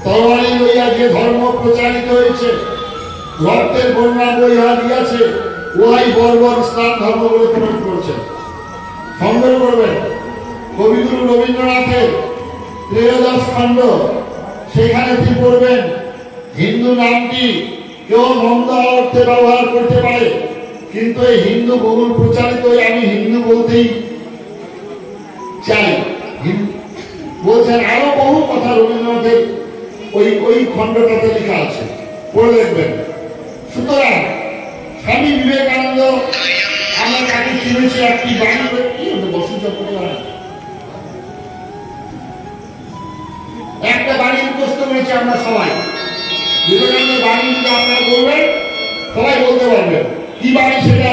তরবারি লইয়া যে ধর্ম প্রচারিত হয়েছে, রক্তের বন্যা বইয়া দিয়াছে, ওহাই বর্বর ইসলাম ধর্ম বলে প্রমাণ করছেন। সংগ্রহ করবেন। কবিগুরু রবীন্দ্রনাথের 13 খণ্ড, সেখানে তিনি পড়বেন হিন্দু নামটি কেউ মন্দ অর্থে ব্যবহার করতে পারে, কিন্তু এই হিন্দু বহুল প্রচারিত, আমি হিন্দু বলতেই চাই বলছেন। আরো বহু কথা রবীন্দ্রনাথের ওই খণ্ডটাতে লেখা আছে, পড়ে দেখবেন। সুযোগ করতে পারে না। একটা বাড়ি মুখস্থ করেছি আমরা সবাই, বিবেকানন্দের বাড়ি যদি আপনারা বলবেন সবাই বলতে পারবেন কি বাড়ি সেটা।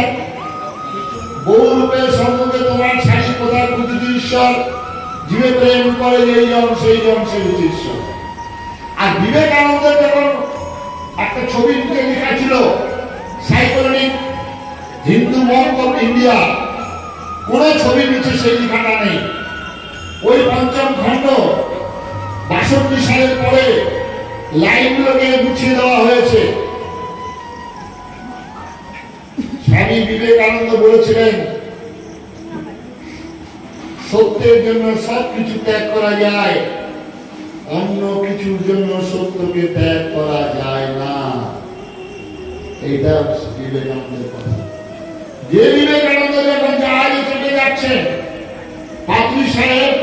বহু রূপের সম্মুখে তোমার শাড়ি কোথায় প্রতিটি ঈশ্বর, জীবে প্রেম করে এই জন সেই জন সে ঈশ্বর। আর বিবেকানন্দের যখন একটা ছবি মুখে লেখা ছিল সাইকোলনিক হিন্দু মঙ্ক অফ ইন্ডিয়া, কোন ছবি নিচে সেই লেখাটা নেই। ওই পঞ্চম খণ্ড 62 সালের পরে লাইনগুলোকে মুছিয়ে দেওয়া হয়েছে। স্বামী বিবেকানন্দ বলেছিলেন সত্যের জন্য সবকিছু ত্যাগ করা যায়, অন্য কিছুর জন্য সত্যকে ত্যাগ করা যায় না। এটা বিবেকানন্দের কথা। যে বিবেকানন্দ যখন জাহাজে চেপে যাচ্ছেন, পাদ্রী সাহেব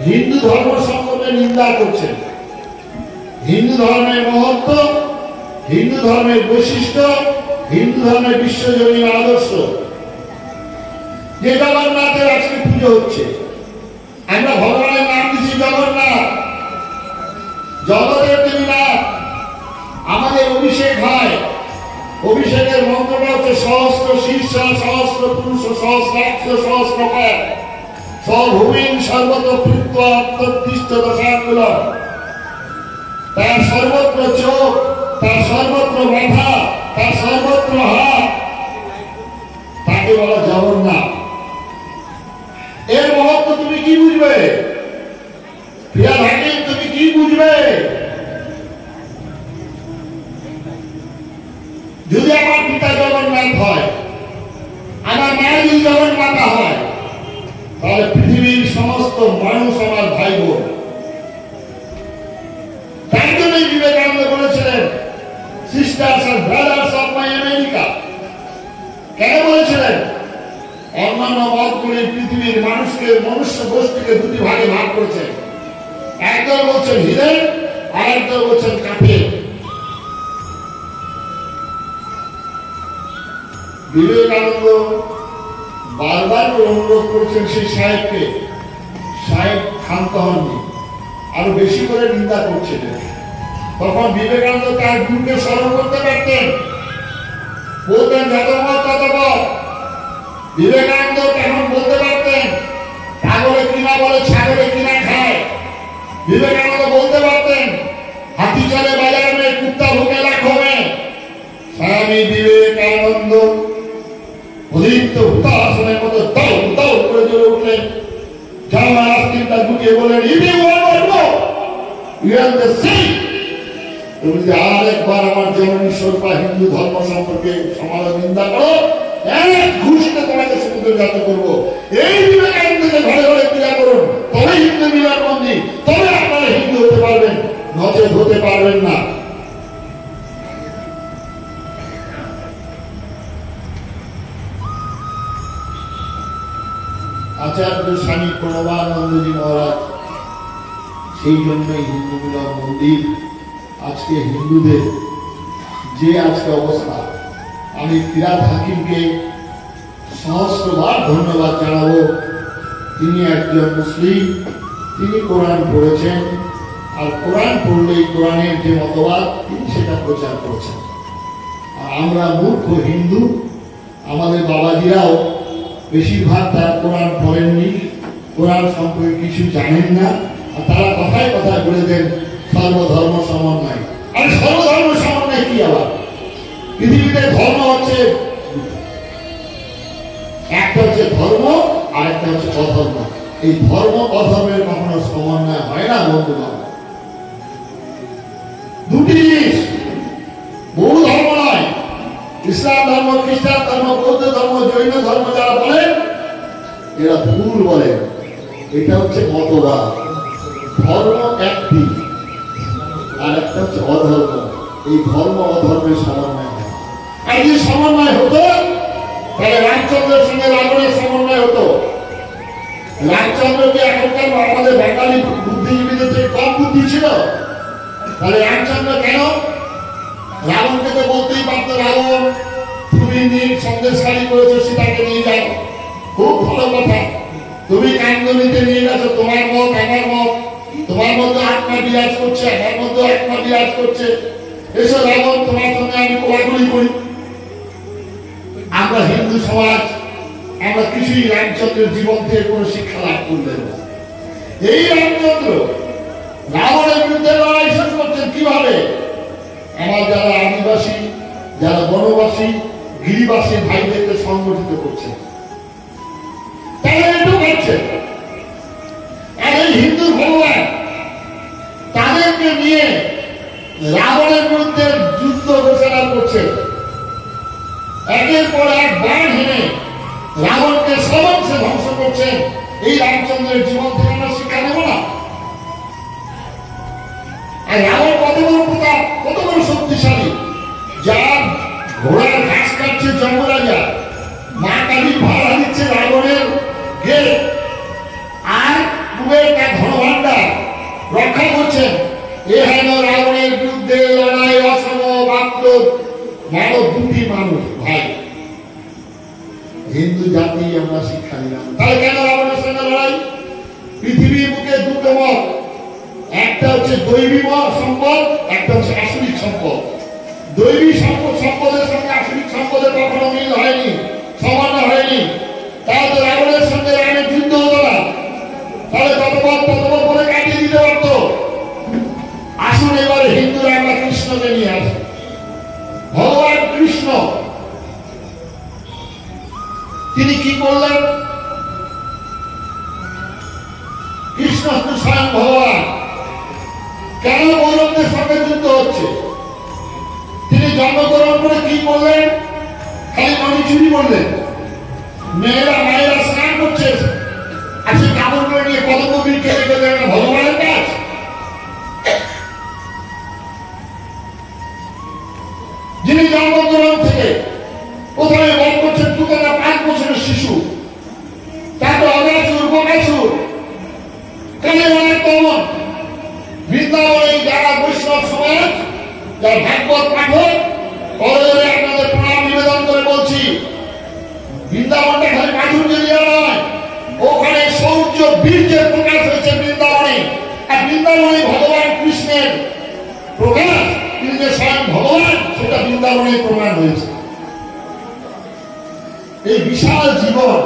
হিন্দু ধর্ম সম্পর্কে নিন্দা করছেন, হিন্দু ধর্মের মহত্ব, হিন্দু ধর্মের বৈশিষ্ট্য, হিন্দু ধর্মের বিশ্বজনীন আদর্শ। যে জগন্নাথের আজকে পুজো হচ্ছে, আমরা ভগবানের নাম দিচ্ছি জগন্নাথ, জগতের দেবীনাথ। আমাদের অভিষেক হয়, অভিষেকের মন্ত্রটা হচ্ছে সহস্র শীর্ষ, সহস্র পুরুষ, সহস্রাক্ষ, সহস্রকার, সর্বভূমিং সর্বত কৃত্য অত্যুষ্ঠ দশাঙ্গুলম। তার সর্বত্র চোখ, তার সর্বত্র মাথা, তার সর্বত্র হাত, তাকে বলা জগন্নাথ। এর মহত্ব তুমি কি বুঝবে? প্রিয়া ভাগিন, তুমি কি বুঝবে? যদি আমার পিতা জগন্নাথ হয়, আমার মা যদি জগন্মাতা হয়, তাহলে পৃথিবীর সমস্ত মানুষ আমার ভাই বোন। তাই জন্যই বিবেকানন্দ বলেছিলেন sisters and brothers of my America. কেন বলেছিলেন? অন্যান্য মতগুলি পৃথিবীর মানুষকে, মনুষ্য গোষ্ঠীকে দুটি ভাগে ভাগ করেছেন। একদল বলছেন হিরেন, আর একদল বলছেন কাফের। বিবেকানন্দ বারবার অনুরোধ করেছেন সেই সাহেবকে, সাহেব ক্ষান্ত হননি, আরো বেশি করে নিন্দা করছিলেন। তখন বিবেকানন্দ তার গুরুকে স্মরণ করতে পারতেন, বলতেন যত মত তত পথ। বিবেকানন্দ তখন বলতে পারতেন পাগলে কিনা বলে ছাগলে কিনা খায়। বিবেকানন্দ বলতে পারতেন হাতি চলে বাজার মে, কুত্তা ভুকে লাখো মে। স্বামী বিবেকানন্দ অধিক হুতাশনের মতো দৌড় দৌড় করে চলে উঠলেন। জামার আস্তিনটা ঢুকিয়ে বলেন, তুমি যদি আর একবার আমার জননী স্বরূপা হিন্দু ধর্ম সম্পর্কে সমালোচনা নিন্দা করো, এক ঘুষিতে তোমাকে সমুদ্রজাত করবো। এই বিবেকানন্দকে ঘরে ঘরে পূজা করুন, তবে হিন্দু বিবাহবন্দী, তবে আপনারা হিন্দু হতে পারবেন, নচেত হতে পারবেন না। আচার্য স্বামী প্রণবানন্দজি মহারাজ সেই জন্যই হিন্দু মিলন মন্দির আজকে হিন্দুদের যে আজকে অবস্থা, আমি ফিরাদ হাকিমকে সহস্রবার ধন্যবাদ জানাবো। তিনি একজন মুসলিম, তিনি কোরআন পড়েছেন, আর কোরআন পড়লেই কোরআনের যে মতবাদ তিনি সেটা প্রচার করছেন। আর আমরা মূর্খ হিন্দু, আমাদের বাবাজিরাও বেশিরভাগ তারা কোরআন পড়েননি, কোরআন সম্পর্কে কিছু জানেন না, আর তারা কথায় কথায় বলে দেন সর্বধর্ম সমন্বয়। আর সর্বধর্ম সমন্বয় কি? আবার পৃথিবীতে ধর্ম হচ্ছে একটা হচ্ছে ধর্ম, আর একটা হচ্ছে অধর্ম। এই ধর্ম অধর্মের কখনো সমন্বয় হয় না বন্ধুগণ। দুটি জিনিস, বহু ধর্ম নয়। ইসলাম ধর্ম, খ্রিস্টান ধর্ম, বৌদ্ধ ধর্ম, জৈন ধর্ম যারা বলেন এরা ভুল বলেন। এটা হচ্ছে মতবাদ। ধর্ম একটি, আর একটা হচ্ছে অধর্ম। এই ধর্ম অধর্মের সমন্বয় হয়। আর যদি সমন্বয় হতো তাহলে রামচন্দ্রের সঙ্গে রাবণের সমন্বয় হতো। রামচন্দ্রকে এখনকার আমাদের বাঙালি বুদ্ধিজীবীদের থেকে কম বুদ্ধি ছিল, তাহলে রামচন্দ্র কেন? রাবণকে তো বলতেই পারত, রাবণ তুমি সন্দেশকারী করেছো, সীতাকে নিয়ে যাও, খুব ভালো কথা। তুমি কান্দনিতে নিয়ে গেছো তোমার মত আমার মত, তোমার মধ্যে আত্মা বিরাজ করছে, আমার মধ্যে আত্মা বিরাজ করছে, এসো রাবণ তোমার সঙ্গে আমি কোলাকুলি করি। আমরা হিন্দু সমাজ আমরা কিছুই রামচন্দ্রের জীবন থেকে কোনো শিক্ষা লাভ করলেন না। এই রামচন্দ্র রাবণের বিরুদ্ধে লড়াই শুরু করছেন কিভাবে? আমার যারা আদিবাসী, যারা বনবাসী, গিরিবাসী ভাইদেরকে সংগঠিত করছে, তারা এটুকু করছে। আর এই হিন্দু ভগবান তাদেরকে নিয়ে রাবণের বিরুদ্ধে যুদ্ধ ঘোষণা করছে। একের পর এক বাণ হেনে রাবণকে সর্বংশে ধ্বংস করছেন। এই রামচন্দ্রের জীবন থেকে আমরা শিক্ষা নেব না? আর রাবণ কত বড় প্রতাপ, কত বড় শক্তিশালী, যার ঘোড়ার ঘাস কাটছে যমরাজা, মা কালী ভাড়া দিচ্ছে রাবণের গেট, আর কুবের তার ধনভাণ্ডার রক্ষা করছেন। এ হেন রাবণের বিরুদ্ধে লড়াই অসম মাত্র মানব দুটি মানুষ ভাই। হিন্দু জাতি আমরা শিক্ষা নিলাম, তাহলে কেন রাবণের সঙ্গে লড়াই? পৃথিবীর বুকে দুটো মত, একটা হচ্ছে দৈবী সম্পদ, একটা হচ্ছে আসরিক সম্পদ। দৈবী সম্পদের সঙ্গে আসরিক সম্পদের কখনো মিল হয়নি, সমান হয়নি। তাহলে রাবণের সঙ্গে রামের যুদ্ধ হতো না, তাহলে ততবার করে কাটিয়ে দিতে পারত। আসুন এবারে হিন্দুরা আমরা কৃষ্ণকে নিয়ে আসি। ভগবান কৃষ্ণ তিনি কি করলেন? কৃষ্ণ স্বয়ং ভগবান। কেন কৌরবদের সঙ্গে যুদ্ধ হচ্ছে? তিনি জন্মগ্রহণ করে কি করলেন? খালি মনি চুরি করলেন। মায়েরা স্নান করছে, আর সে কাপড় করে নিয়ে পদকবির কেটে গেলে ভগবানের কাজ। যিনি জন্মগ্রহণ থেকে প্রথমে বধ করছেন তুকারা 5 বছরের শিশু, তারপর অগাসুর বকাসুর কালে অনেক তমন বৃন্দাবনে যারা বৈষ্ণব সমাজ, যারা ভাগবত পাঠক, করজোড়ে আপনাদের প্রণাম নিবেদন করে বলছি, বৃন্দাবনটা খালি মাধুর্য দিয়া নয়, ওখানে শৌর্য বীর্যের প্রকাশ হয়েছে বৃন্দাবনে। আর বৃন্দাবনে ভগবান কৃষ্ণের প্রকাশ, তিনি যে স্বয়ং ভগবান, সেটা বৃন্দাবনে প্রমাণ হয়েছে। এই বিশাল জীবন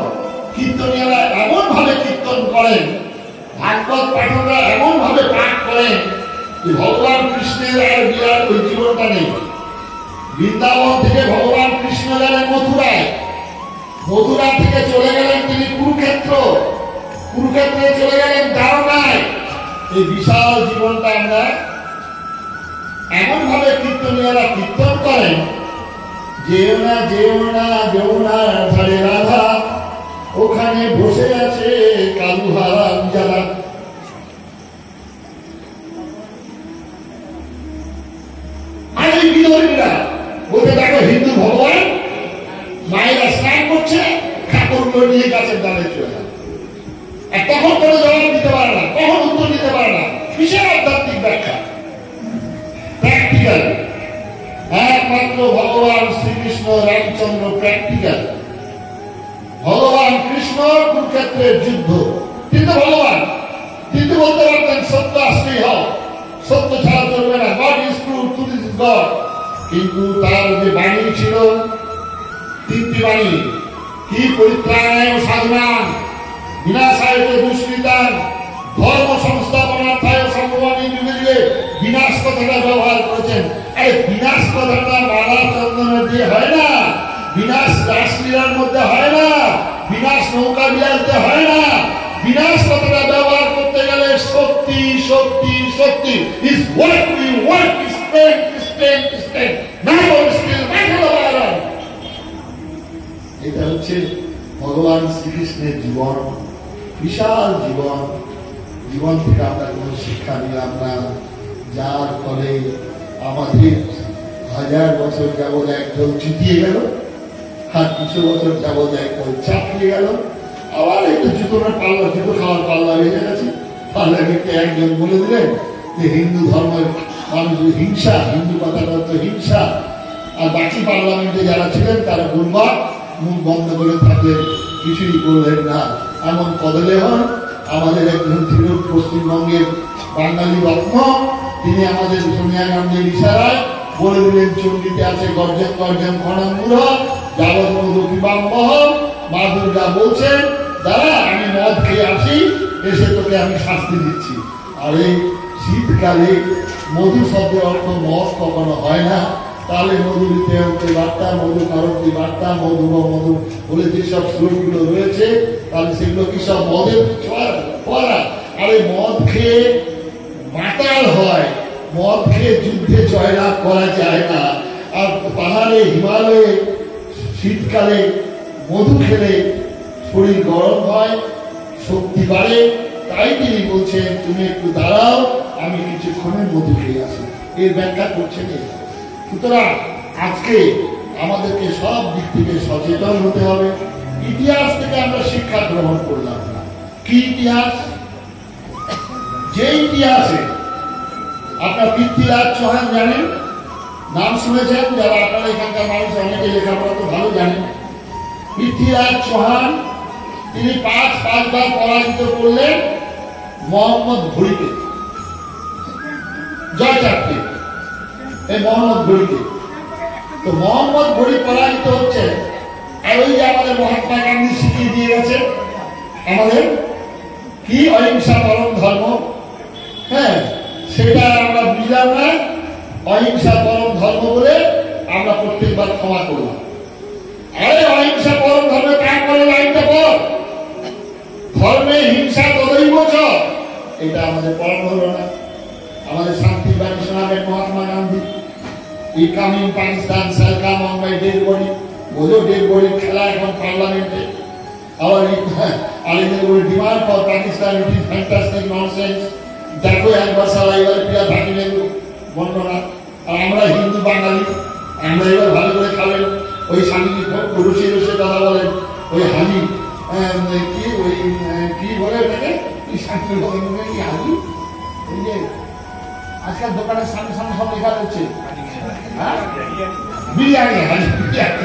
কীর্তনীয়রা এমন ভাবে কীর্তন করেন, ভাগবত পাঠকরা এমন ভাবে পাঠ করেন যে ভগবান কৃষ্ণের আর বিরাট ওই জীবনটা নেই। বৃন্দাবন থেকে ভগবান কৃষ্ণ গেলেন মথুরায়, মথুরা থেকে চলে গেলেন তিনি কুরুক্ষেত্র, কুরুক্ষেত্রে চলে গেলেন দ্বারকায়। এই বিশাল জীবনটা আমরা এমন ভাবে কীর্তনীয়রা কীর্তন করেন, যেও না যেও না যমুনার ধারে রাধা, ওখানে বসে আছে কালু হারাম যারা। আর এই বিধর্মীরা বলতে দেখো হিন্দু ভগবান, মায়েরা স্নান করছে, ঠাকুরগুলো নিয়ে গাছের ডালে চলে যায়। আর তখন কোনো জবাব দিতে পারে না, কখন উত্তর দিতে পারে না। কিসের আধ্যাত্মিক ব্যাখ্যা? প্র্যাকটিক্যাল। একমাত্র ভগবান শ্রীকৃষ্ণ রামচন্দ্র প্র্যাকটিক্যাল। ভগবান কৃষ্ণ কুরুক্ষেত্রের যুদ্ধ, কিন্তু ভগবান কিন্তু বলতে পারতেন সত্য আসলেই হোক, সত্য ছাড়া চলবে না, god is truth, truth is god. কিন্তু তার যে বাণী ছিল, 3টি বাণী, কি পরিত্রাণায় সাধনাং বিনাশায় দুষ্কৃতাং ধর্ম সংস্থাপনার্থায় সম্ভবামী যুগে যুগে বিনাশ কথাটা ব্যবহার করেছেন। এই বিনাশ কথাটা মালা চন্দনের দিয়ে হয় না, বিনাশ রাসলীলার মধ্যে হয় না, বিনাশ নৌকা বিলাসতে হয় না। বিনাশ কথাটা ব্যবহার করতে গেলে শক্তি শক্তি শক্তি is work we work is strength strength strength now still matter. এটা হচ্ছে ভগবান শ্রীকৃষ্ণের জীবন, বিশাল জীবন। জীবন থেকে আমরা কোনো শিক্ষা নিলাম না, যার ফলে আমাদের 1000 বছর যাবৎ একদল চিতিয়ে গেল, আর কিছু বছর যাবৎ একদল চাপিয়ে গেল। আবার একটু জুতোর পাল্লা, জুতো খাওয়ার পাল্লা বেড়ে গেছে। পার্লামেন্টে একজন বলে দিলেন যে হিন্দু ধর্মের মানুষ হিংসা, হিন্দু কথাটা হচ্ছে হিংসা। আর বাকি পার্লামেন্টে যারা ছিলেন তারা গুণবাদ, মুখ বন্ধ করে থাকলেন, কিছুই করলেন না। এমন পদলেহন আমাদের একজন তৃণমূল পশ্চিমবঙ্গের বাঙালি রত্ন, তিনি আমাদের সোনিয়া গান্ধীর ইশারায় বলে দিলেন চণ্ডীতে আছে গর্জন গর্জন খনমূল যাবৎ মধু পিবাম্বহ। মা দুর্গা বলছেন দাদা আমি মদ খেয়ে আসি, এসে তোকে আমি শাস্তি দিচ্ছি। আর এই শীতকালে মধু শব্দের অর্থ মদ কখনো হয় না, তাহলে মধু দিতে হতে বার্তা, মধু কারণী বার্তা, মধু মধু বলে যেসব শ্লোকগুলো রয়েছে তাহলে সেগুলো কি সব মদের ফোয়ারা? আরে মদ খেয়ে মাতাল হয়, মদ খেয়ে যুদ্ধে জয়লাভ করা যায় না। আর পাহাড়ে হিমালয়ে শীতকালে মধু খেলে শরীর গরম হয়, শক্তি বাড়ে। তাই তিনি বলছেন তুমি একটু দাঁড়াও, আমি কিছুক্ষণের মধু খেয়ে আসি। এর ব্যাখ্যা করছেন। সুতরাং আজকে আমাদেরকে সব দিক থেকে সচেতন হতে হবে। ইতিহাস থেকে আমরা শিক্ষা গ্রহণ করলাম না। কি ইতিহাস? যে ইতিহাসে আপনার পৃথ্বীরাজ চৌহান জানেন, নাম শুনেছেন যারা আপনারা এখানকার মানুষ, অনেকে লেখাপড়া তো ভালো জানেন। পৃথ্বীরাজ চৌহান তিনি পাঁচবার পরাজিত করলেন মোহাম্মদ ঘুরিকে, জয়চাঁদকে, এই মোহাম্মদ ঘুরিকে। তো মোহাম্মদ ঘুরি পরাজিত হচ্ছে, আর ওই যে আমাদের মহাত্মা গান্ধী শিখিয়ে দিয়ে গেছে আমাদের কি অহিংসা পরম ধর্ম, হ্যাঁ সেটা আমরা বুঝলাম না। অহিংসা পরম ধর্ম বলে আমরা প্রত্যেকবার ক্ষমা করলাম। আরে অহিংসা পরম ধর্মে কাজ করে লাইনটা পর, ধর্মে হিংসা তদৈব চ, এটা আমাদের পরম ধর্ম না। আমাদের শান্তির বাণী শোনাবেন মহাত্মা গান্ধী, ই coming Pakistan shall come on my dead body। বোঝো ডেড বডির খেলা এখন পার্লামেন্টে। আবার demand for Pakistan, it is fantastic nonsense. দেখো একবার সারা এবার প্রিয়া থাকিলে বর্ণনা। আর আমরা হিন্দু বাঙালি, আমরা এবার ভালো করে খাবেন। ওই স্বামী রসে রসে কথা বলেন, ওই হাজি কি ওই কি বলে ওটাকে কি শান্তি কি হাজি, ওই যে আজকাল দোকানের সামনে সামনে সব লেখা রয়েছে বিরিয়ানি, হাজি বিরিয়ানি,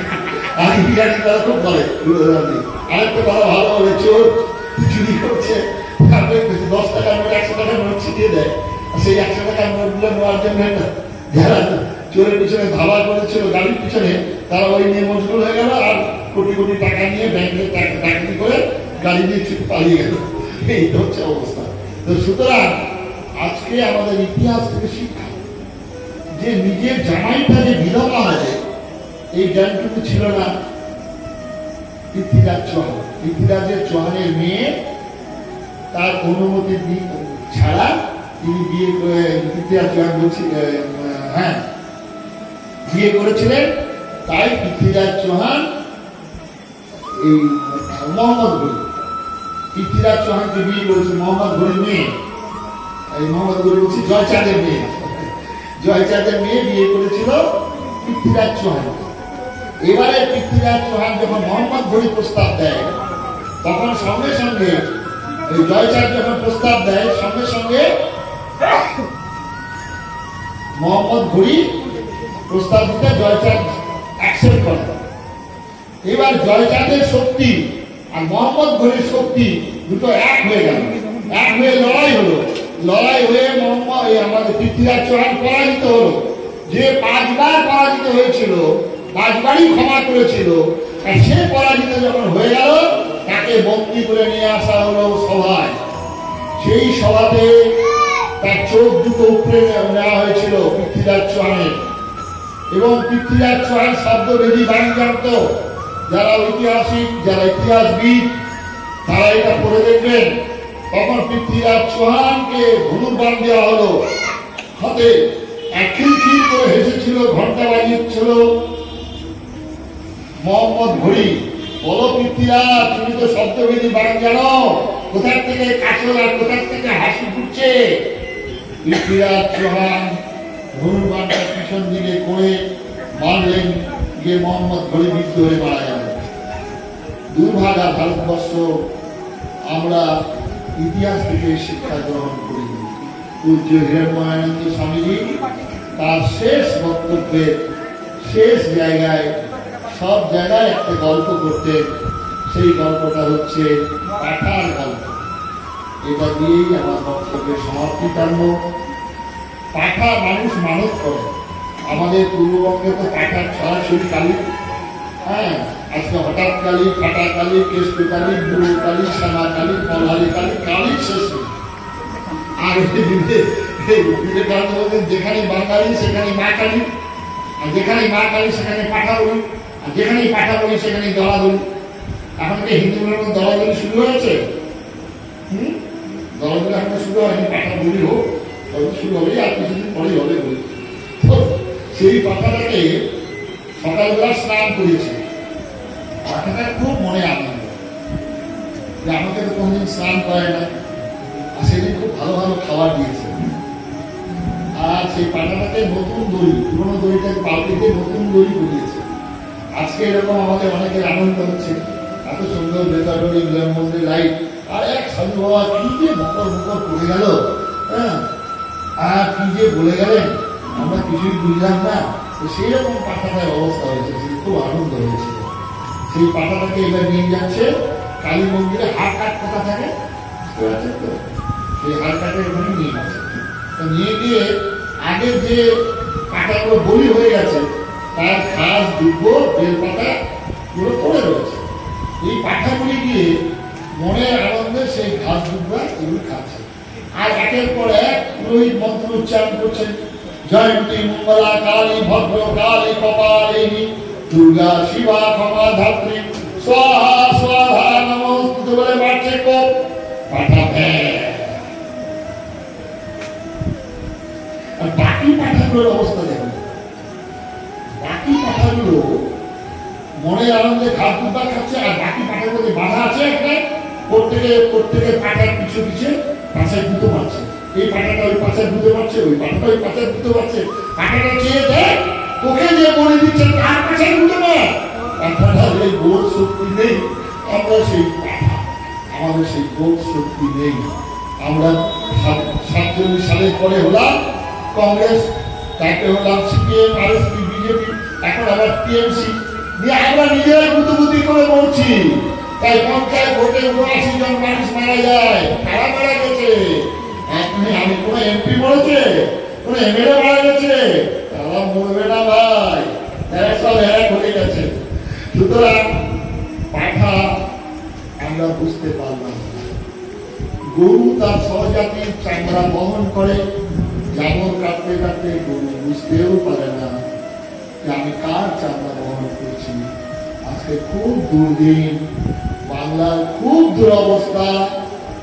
হাজি বিরিয়ানি তারা খুব বলে। আরেকটা কথা ভালো বলে, চোর চুরি করছে, 10 টাকার নোট 100 টাকার নোট ছিটিয়ে দেয়। সেই 100 টাকার নোটগুলো নেওয়ার জন্য যারা চোরের পিছনে ধাবা করেছিল গাড়ির পিছনে, তারা ওই নিয়ে মজবুর হয়ে গেল আর কোটি কোটি টাকা নিয়ে ব্যাংকে চাকরি করে গাড়ি নিয়ে ছুটে পালিয়ে গেল। এই হচ্ছে অবস্থা। তো সুতরাং আজকে আমাদের ইতিহাস থেকে শিক্ষা, যে নিজের জামাইটা যে বিধবা হয় এই জ্ঞানটুকু ছিল না পৃথ্বীরাজ চৌহান। পৃথ্বীরাজের চৌহানের মেয়ে তার অনুমতি ছাড়া তিনি বিয়ে করে, পৃথ্বীরাজ চৌহান বলছি হ্যাঁ বিয়ে করেছিলেন। তাই পৃথ্বীরাজ চৌহান এই মোহাম্মদ ঘুরি, পৃথ্বীরাজ চৌহানকে বিয়ে করেছে মোহাম্মদ ঘুরির মেয়ে। এই মোহাম্মদ ঘুরি বলছি জয়চাঁদের মেয়ে, জয়চাঁদের মেয়ে বিয়ে করেছিল পৃথ্বীরাজ চৌহান। এবারে পৃথ্বীরাজ চৌহান যখন মোহাম্মদ ঘুরি প্রস্তাব দেয়, তখন সঙ্গে সঙ্গে ওই জয়চাঁদ যখন প্রস্তাব দেয়, সঙ্গে সঙ্গে মোহাম্মদ ঘুরি প্রস্তাব দিতে জয়চাঁদ অ্যাকসেপ্ট করে। এবার জয়চাঁদের শক্তি আর মোহাম্মদ ঘুরির শক্তি দুটো এক হয়ে গেল, এক হয়ে লড়াই হলো। লড়াই হয়ে মোহাম্মদ আমাদের পৃথ্বীরাজ চৌহান পরাজিত হলো। যে 5 বার পরাজিত হয়েছিল, 5 বারই ক্ষমা করেছিল, আর সে পরাজিত যখন হয়ে গেল তাকে বন্দী করে নিয়ে আসা হলো সভায়। সেই সভাতে তার চোখ দুটো উপরে নেওয়া হয়েছিল পৃথ্বীরাজ চৌহানের। এবং পৃথ্বীরাজ চৌহান শব্দবেদী বাণী জানত। যারা ঐতিহাসিক, যারা ইতিহাসবিদ, তারা এটা পড়ে দেখবেন। তখন পৃথ্বীরাজ চৌহানকে ধনুর্বাণ দেওয়া হলো হাতে, খিলখিল করে হেসেছিল, ঘন্টা বাজিয়েছিল মোহাম্মদ ঘুরি। বলো পৃথ্বীরাজ, তুমি তো শব্দবেদী বাণী জানো, কোথার থেকে কাশল আর কোথার থেকে হাসি ফুটছে? পৃথ্বীরাজ চৌহান ধনুর্বাণটা পিছন দিকে করে মারলেন, গিয়ে মোহাম্মদ ঘুরি বিদ্ধ হয়ে মারা গেল। দুর্ভাগা ভারতবর্ষ, আমরা ইতিহাস থেকে শিক্ষা গ্রহণ করি। পূজ্য হিরণ্ময়ানন্দ স্বামীজি তার শেষ বক্তব্যের শেষ জায়গায়, সব জায়গায় একটা গল্প করতেন। সেই গল্পটা হচ্ছে পাঠার গল্প। এটা দিয়েই আমার বক্তব্যের সমাপ্তি টানব। পাঠা মানুষ মানত করে। আমাদের পূর্ববঙ্গে তো পাঠার সরাসরি কালী, হ্যাঁ, আজকে হঠাৎ কালী, ফাটা কালী, কেষ্ট কালী, বুড়ো কালী, শ্যামা কালী, কলহারি কালী, কালী শেষ নেই। আর বিবেকানন্দ বলতেন, যেখানে বাঙালি সেখানে মা কালী, আর যেখানে মা কালী সেখানে পাঠা বলি, আর যেখানেই পাঠা বলি সেখানে দলা বলি। এখন কি হিন্দুদের মধ্যে দলাদলি শুরু হয়েছে? দলাদলি এখন শুরু হয়নি, পাঠা বলি হোক, তবে শুরু হবে, আর কিছুদিন পরেই হবে বলি। সেই পাঠাটাকে সকালবেলা স্নান করেছে। পাঠাটা খুব মনে আনন্দ যে আমাকে তো কোনদিন স্নান করে না, আর সেদিন খুব ভালো ভালো খাবার দিয়েছে। আর সেই পাঠাটাকে নতুন দড়ি, পুরোনো দড়িটাকে পাল্টিতে নতুন দড়ি করিয়েছে। আজকে এরকম আমাদের অনেকের আনন্দ হচ্ছে, এত সুন্দর বেতাডি ইংল্যান্ড মন্দির লাইট, আর এক সাধু বাবা কি যে মকর মকর করে গেল, হ্যাঁ, আর কি যে বলে গেলেন আমরা কিছুই বুঝলাম না। তো সেই রকম পাঠাটার অবস্থা হয়েছে, খুব আনন্দ হয়েছিল। সেই পাঠাটাকে এবার নিয়ে যাচ্ছে কালী মন্দিরে। হাড় কাট কথা থাকে, তো সেই হাড় কাটের ওখানে নিয়ে যাচ্ছে। তো নিয়ে গিয়ে আগের যে পাঠাগুলো বলি হয়ে গেছে তার ঘাস, দুব্ব, বেলপাতা গুলো পড়ে রয়েছে। এই পাঠাগুলি গিয়ে মনের আনন্দে সেই ঘাস দুব্বা এগুলো খাচ্ছে। আর একের পর এক পুরোহিত মন্ত্র উচ্চারণ করছেন, জয়ন্তী মঙ্গলা কালী ভদ্র কালী কপালিনী দুর্গা শিবা ক্ষমা ধাত্রী স্বাহা স্বাহা নমস্তুতে বলে বাড়ছে কোপ। পাঠা আর বাকি পাঠাগুলোর অবস্থা দেখুন। বাকি পাঠাগুলো মনের আনন্দে ঘাস দুব্বা খাচ্ছে, আর বাকি পাঠাগুলো বাধা আছে একটা, প্রত্যেকে পাঠার পিছু পিছে পাশায় দুটো পাচ্ছে। এই পাঠাটা ওই পাশায় দুটো পাচ্ছে, ওই পাঠাটা ওই পাশায় দুটো পাচ্ছে। পাঠাটা চেয়ে দেখ, তোকে যে বলে দিচ্ছে তার পাশায় দুটো পায়। পাঠাটার এই বোধ শক্তি নেই। আমরা সেই পাঠা, আমাদের সেই বোধ শক্তি নেই। আমরা 47 সালের পরে হলাম কংগ্রেস, তারপরে হলাম সিপিএম, আরএসপি, বিজেপি, এখন আবার টিএমসি দিয়ে আমরা নিজেরাই বুতুবুতি করে মরছি। তাই পঞ্চায়েত ভোটে 79 জন মানুষ মারা যায়। কারা মারা গেছে? আমি কোন এমপি মরেছে, কোন এমএলএ মারা গেছে? তারা মরবে না ভাই, তারা সব এক হয়ে গেছে। সুতরাং পাঠা আমরা বুঝতে পারলাম। গরু তার সহজাতির চামড়া বহন করে, জাবর কাটতে কাটতে গরু বুঝতেও পারে না যে আমি কার চামড়া বহন করছি। আজকে খুব দুর্দিন, বাংলার খুব দুরবস্থা।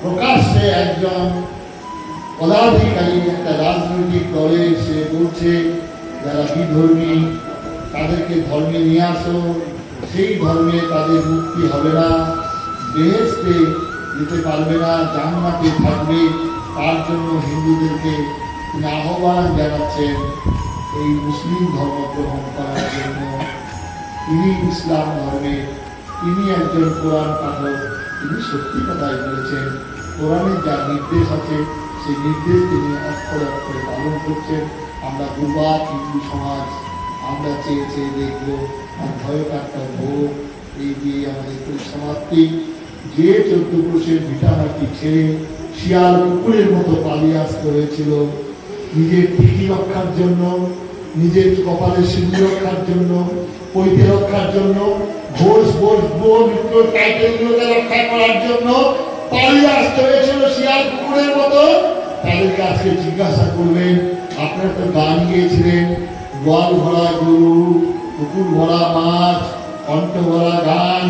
প্রকাশ্যে একজন পদাধিকারী একটা রাজনৈতিক দলে সে বলছে যারা বিধর্মী তাদেরকে ধর্মে নিয়ে আসো, সেই ধর্মে তাদের মুক্তি হবে না, বেহেশতে যেতে পারবে না, জান্নাতে থাকবে। তার জন্য হিন্দুদেরকে তিনি আহ্বান জানাচ্ছেন এই মুসলিম ধর্ম গ্রহণ করার জন্য। তিনি ইসলাম ধর্মে, তিনি একজন কোরআন পাঠক, তিনি সত্যি কথাই বলেছেন। কোরআনে যা নির্দেশ আছে সেই নির্দেশ তিনি অক্ষরে অক্ষরে পালন করছেন। আমরা দুর্বার হিন্দু সমাজ আমরা চেয়ে চেয়ে দেখবো, আর ভয় কাটতে ভোগ এই দিয়ে আমাদের পরিসমাপ্তি। যে 14 পুরুষের ভিটামাটি ছেড়ে শিয়াল কুকুরের মতো পালিয়ে আসতে হয়েছিল নিজের টিকি রক্ষার জন্য, নিজের কপালের সিন্ধু রক্ষার জন্য, পৈতে রক্ষার জন্য, ঘোষ টাইটেলগুলোকে রক্ষা করার জন্য পালিয়ে আসতে হয়েছিল শিয়াল কুকুরের মতো। তাদেরকে আজকে জিজ্ঞাসা করবেন, আপনারা তো গান গিয়েছিলেন, গোয়াল ভরা গরু, পুকুর ভরা মাছ, কণ্ঠ ভরা গান,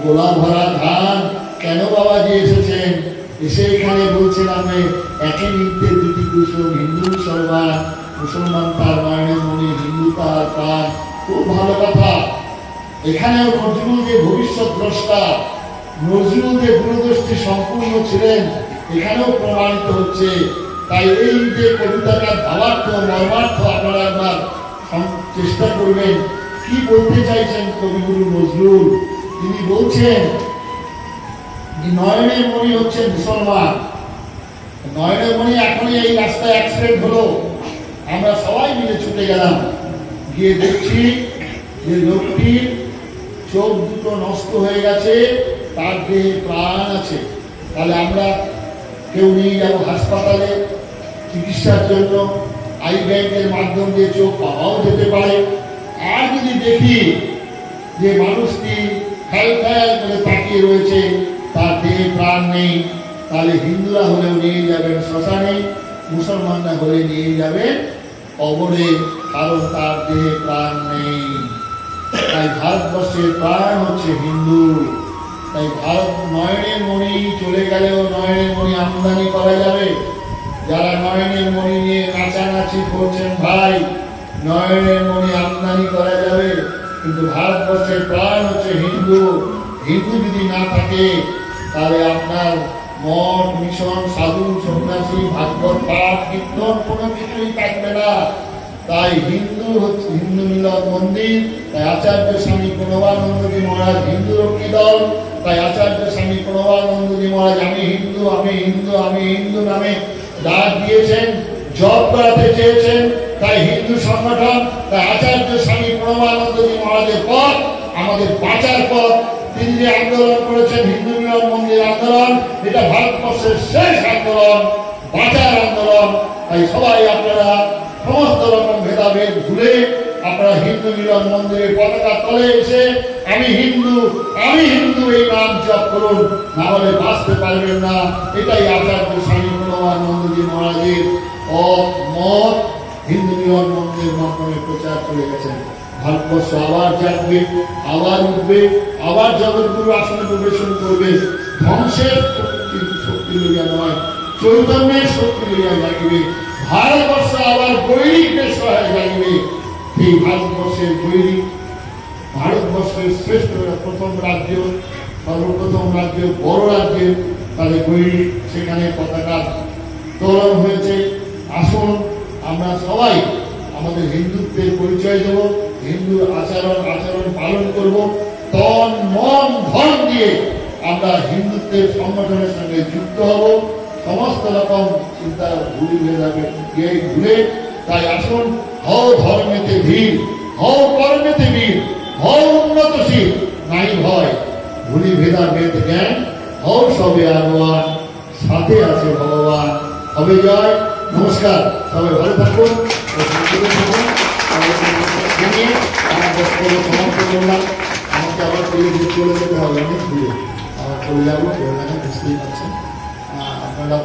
গোলা ভরা ধান, কেন বাবাজি এসেছেন? এসে এখানে বলছেন আমি একই নৃত্যে দুটি কুসুম, হিন্দু সর্বান, মুসলমান তার মায়ের মনে, হিন্দু তার প্রাণ। খুব ভালো কথা। এখানেও নজরুল যে ভবিষ্যৎ দ্রষ্টা, নজরুল যে দূরদৃষ্টি সম্পূর্ণ ছিলেন, এখানেও প্রমাণিত হচ্ছে। তাই এই যে কবিতাটার ভাবার্থ মর্মার্থ আপনারা একবার চেষ্টা করবেন। কি বলতে চাইছেন কবিগুরু নজরুল? তিনি বলছেন নয়নের মণি হচ্ছে মুসলমান। নয়নের মণি এখনই এই রাস্তায় অ্যাক্সিডেন্ট হলো, আমরা সবাই মিলে ছুটে গেলাম, গিয়ে দেখছি যে লোকটির চোখ দুটো নষ্ট হয়ে গেছে, তার দেহে প্রাণ আছে। তাহলে আমরা কেউ নিয়ে যাবো হাসপাতালে চিকিৎসার জন্য, আই ব্যাংকের মাধ্যম দিয়ে চোখ পাওয়াও যেতে পারে। আর যদি দেখি যে মানুষটি খেয়াল খেয়াল করে তাকিয়ে রয়েছে, তার দেহে প্রাণ নেই, তাহলে হিন্দুরা হলেও নিয়ে যাবেন শ্মশানে, মুসলমানরা হলে নিয়ে যাবেন কবরে, কারণ তার দেহে প্রাণ নেই। তাই ভারতবর্ষের প্রাণ হচ্ছে হিন্দু। তাই ভারত নয়নের মণি চলে গেলেও নয়নের মণি আমদানি করা যাবে। যারা নয়নের মণি নিয়ে নাচানাচি করছেন ভাই, নয়নের মণি আমদানি করা যাবে, কিন্তু ভারতবর্ষের প্রাণ হচ্ছে হিন্দু। হিন্দু যদি না থাকে তাহলে আপনার মঠ, মিশন, সাধু, সন্ন্যাসী, ভাগবত পাঠ, কীর্তন কোনো কিছুই থাকবে না। তাই হিন্দু হচ্ছে হিন্দু মিলন মন্দির। তাই আচার্য স্বামী প্রণবানন্দজি মহারাজ হিন্দু রক্ষী দল। তাই আচার্য স্বামী প্রণবানন্দজি মহারাজ আমি হিন্দু আমি হিন্দু আমি হিন্দু নামে ডাক দিয়েছেন, জপ করাতে চেয়েছেন। তাই হিন্দু সংগঠন, তাই আচার্য স্বামী প্রণবানন্দজি মহারাজের পথ আমাদের বাঁচার পথ। তিনি যে আন্দোলন করেছেন হিন্দু মিলন মন্দির আন্দোলন, এটা ভারতবর্ষের শেষ আন্দোলন, বাঁচার আন্দোলন। তাই সবাই আপনারা সমস্ত রকম ভেদাভেদ ভুলে আপনারা হিন্দু মিলন মন্দিরের পতাকা তলে এসে আমি হিন্দু এই নাম জপ করুন, না হলে বাঁচতে পারবেন না। এটাই আচার্য স্বামী প্রণবানন্দজি মহারাজের মত হিন্দু মিলন মন্দিরের মাধ্যমে প্রচার করে গেছেন। ভারতবর্ষ আবার জাগবে, আবার উঠবে, আবার জগৎগুরু আসনে প্রবেশন করবে। ধ্বংসের শক্তি লইয়া নয়, চৈতন্যের শক্তি লইয়া জাগিবে। ভারতবর্ষ আবার বৈরিক দেশ হয়ে জাগিবে। এই ভারতবর্ষের বৈরিক, ভারতবর্ষের শ্রেষ্ঠ প্রথম রাজ্য, সর্বপ্রথম রাজ্য, বড় রাজ্য, তাদের বৈরিক সেখানে পতাকা তোলন হয়েছে। আসুন আমরা সবাই আমাদের হিন্দুত্বের পরিচয় দেব, হিন্দুর আচরণ পালন করব, তন মন ধন দিয়ে আমরা হিন্দুত্বের সংগঠনের সঙ্গে যুক্ত হব। সমস্ত রকম চিন্তা ভুলে তাই আসুন, হও ধর্মেতে ধীর, হও কর্মেতে বীর, হও উন্নতশীল, নাই ভয় ভুলি ভেদাভেদ জ্ঞান, হও সবে আনোয়ার, সাথে আছে ভগবান। হবে জয়। নমস্কার, সবাই ভালো থাকুন। সমাপ্ত করলাম। আমাকে আবার চলে যেতে হবে, অনেক দূরে আবার চলে যাবো, বুঝতেই পারছেন আপনারা।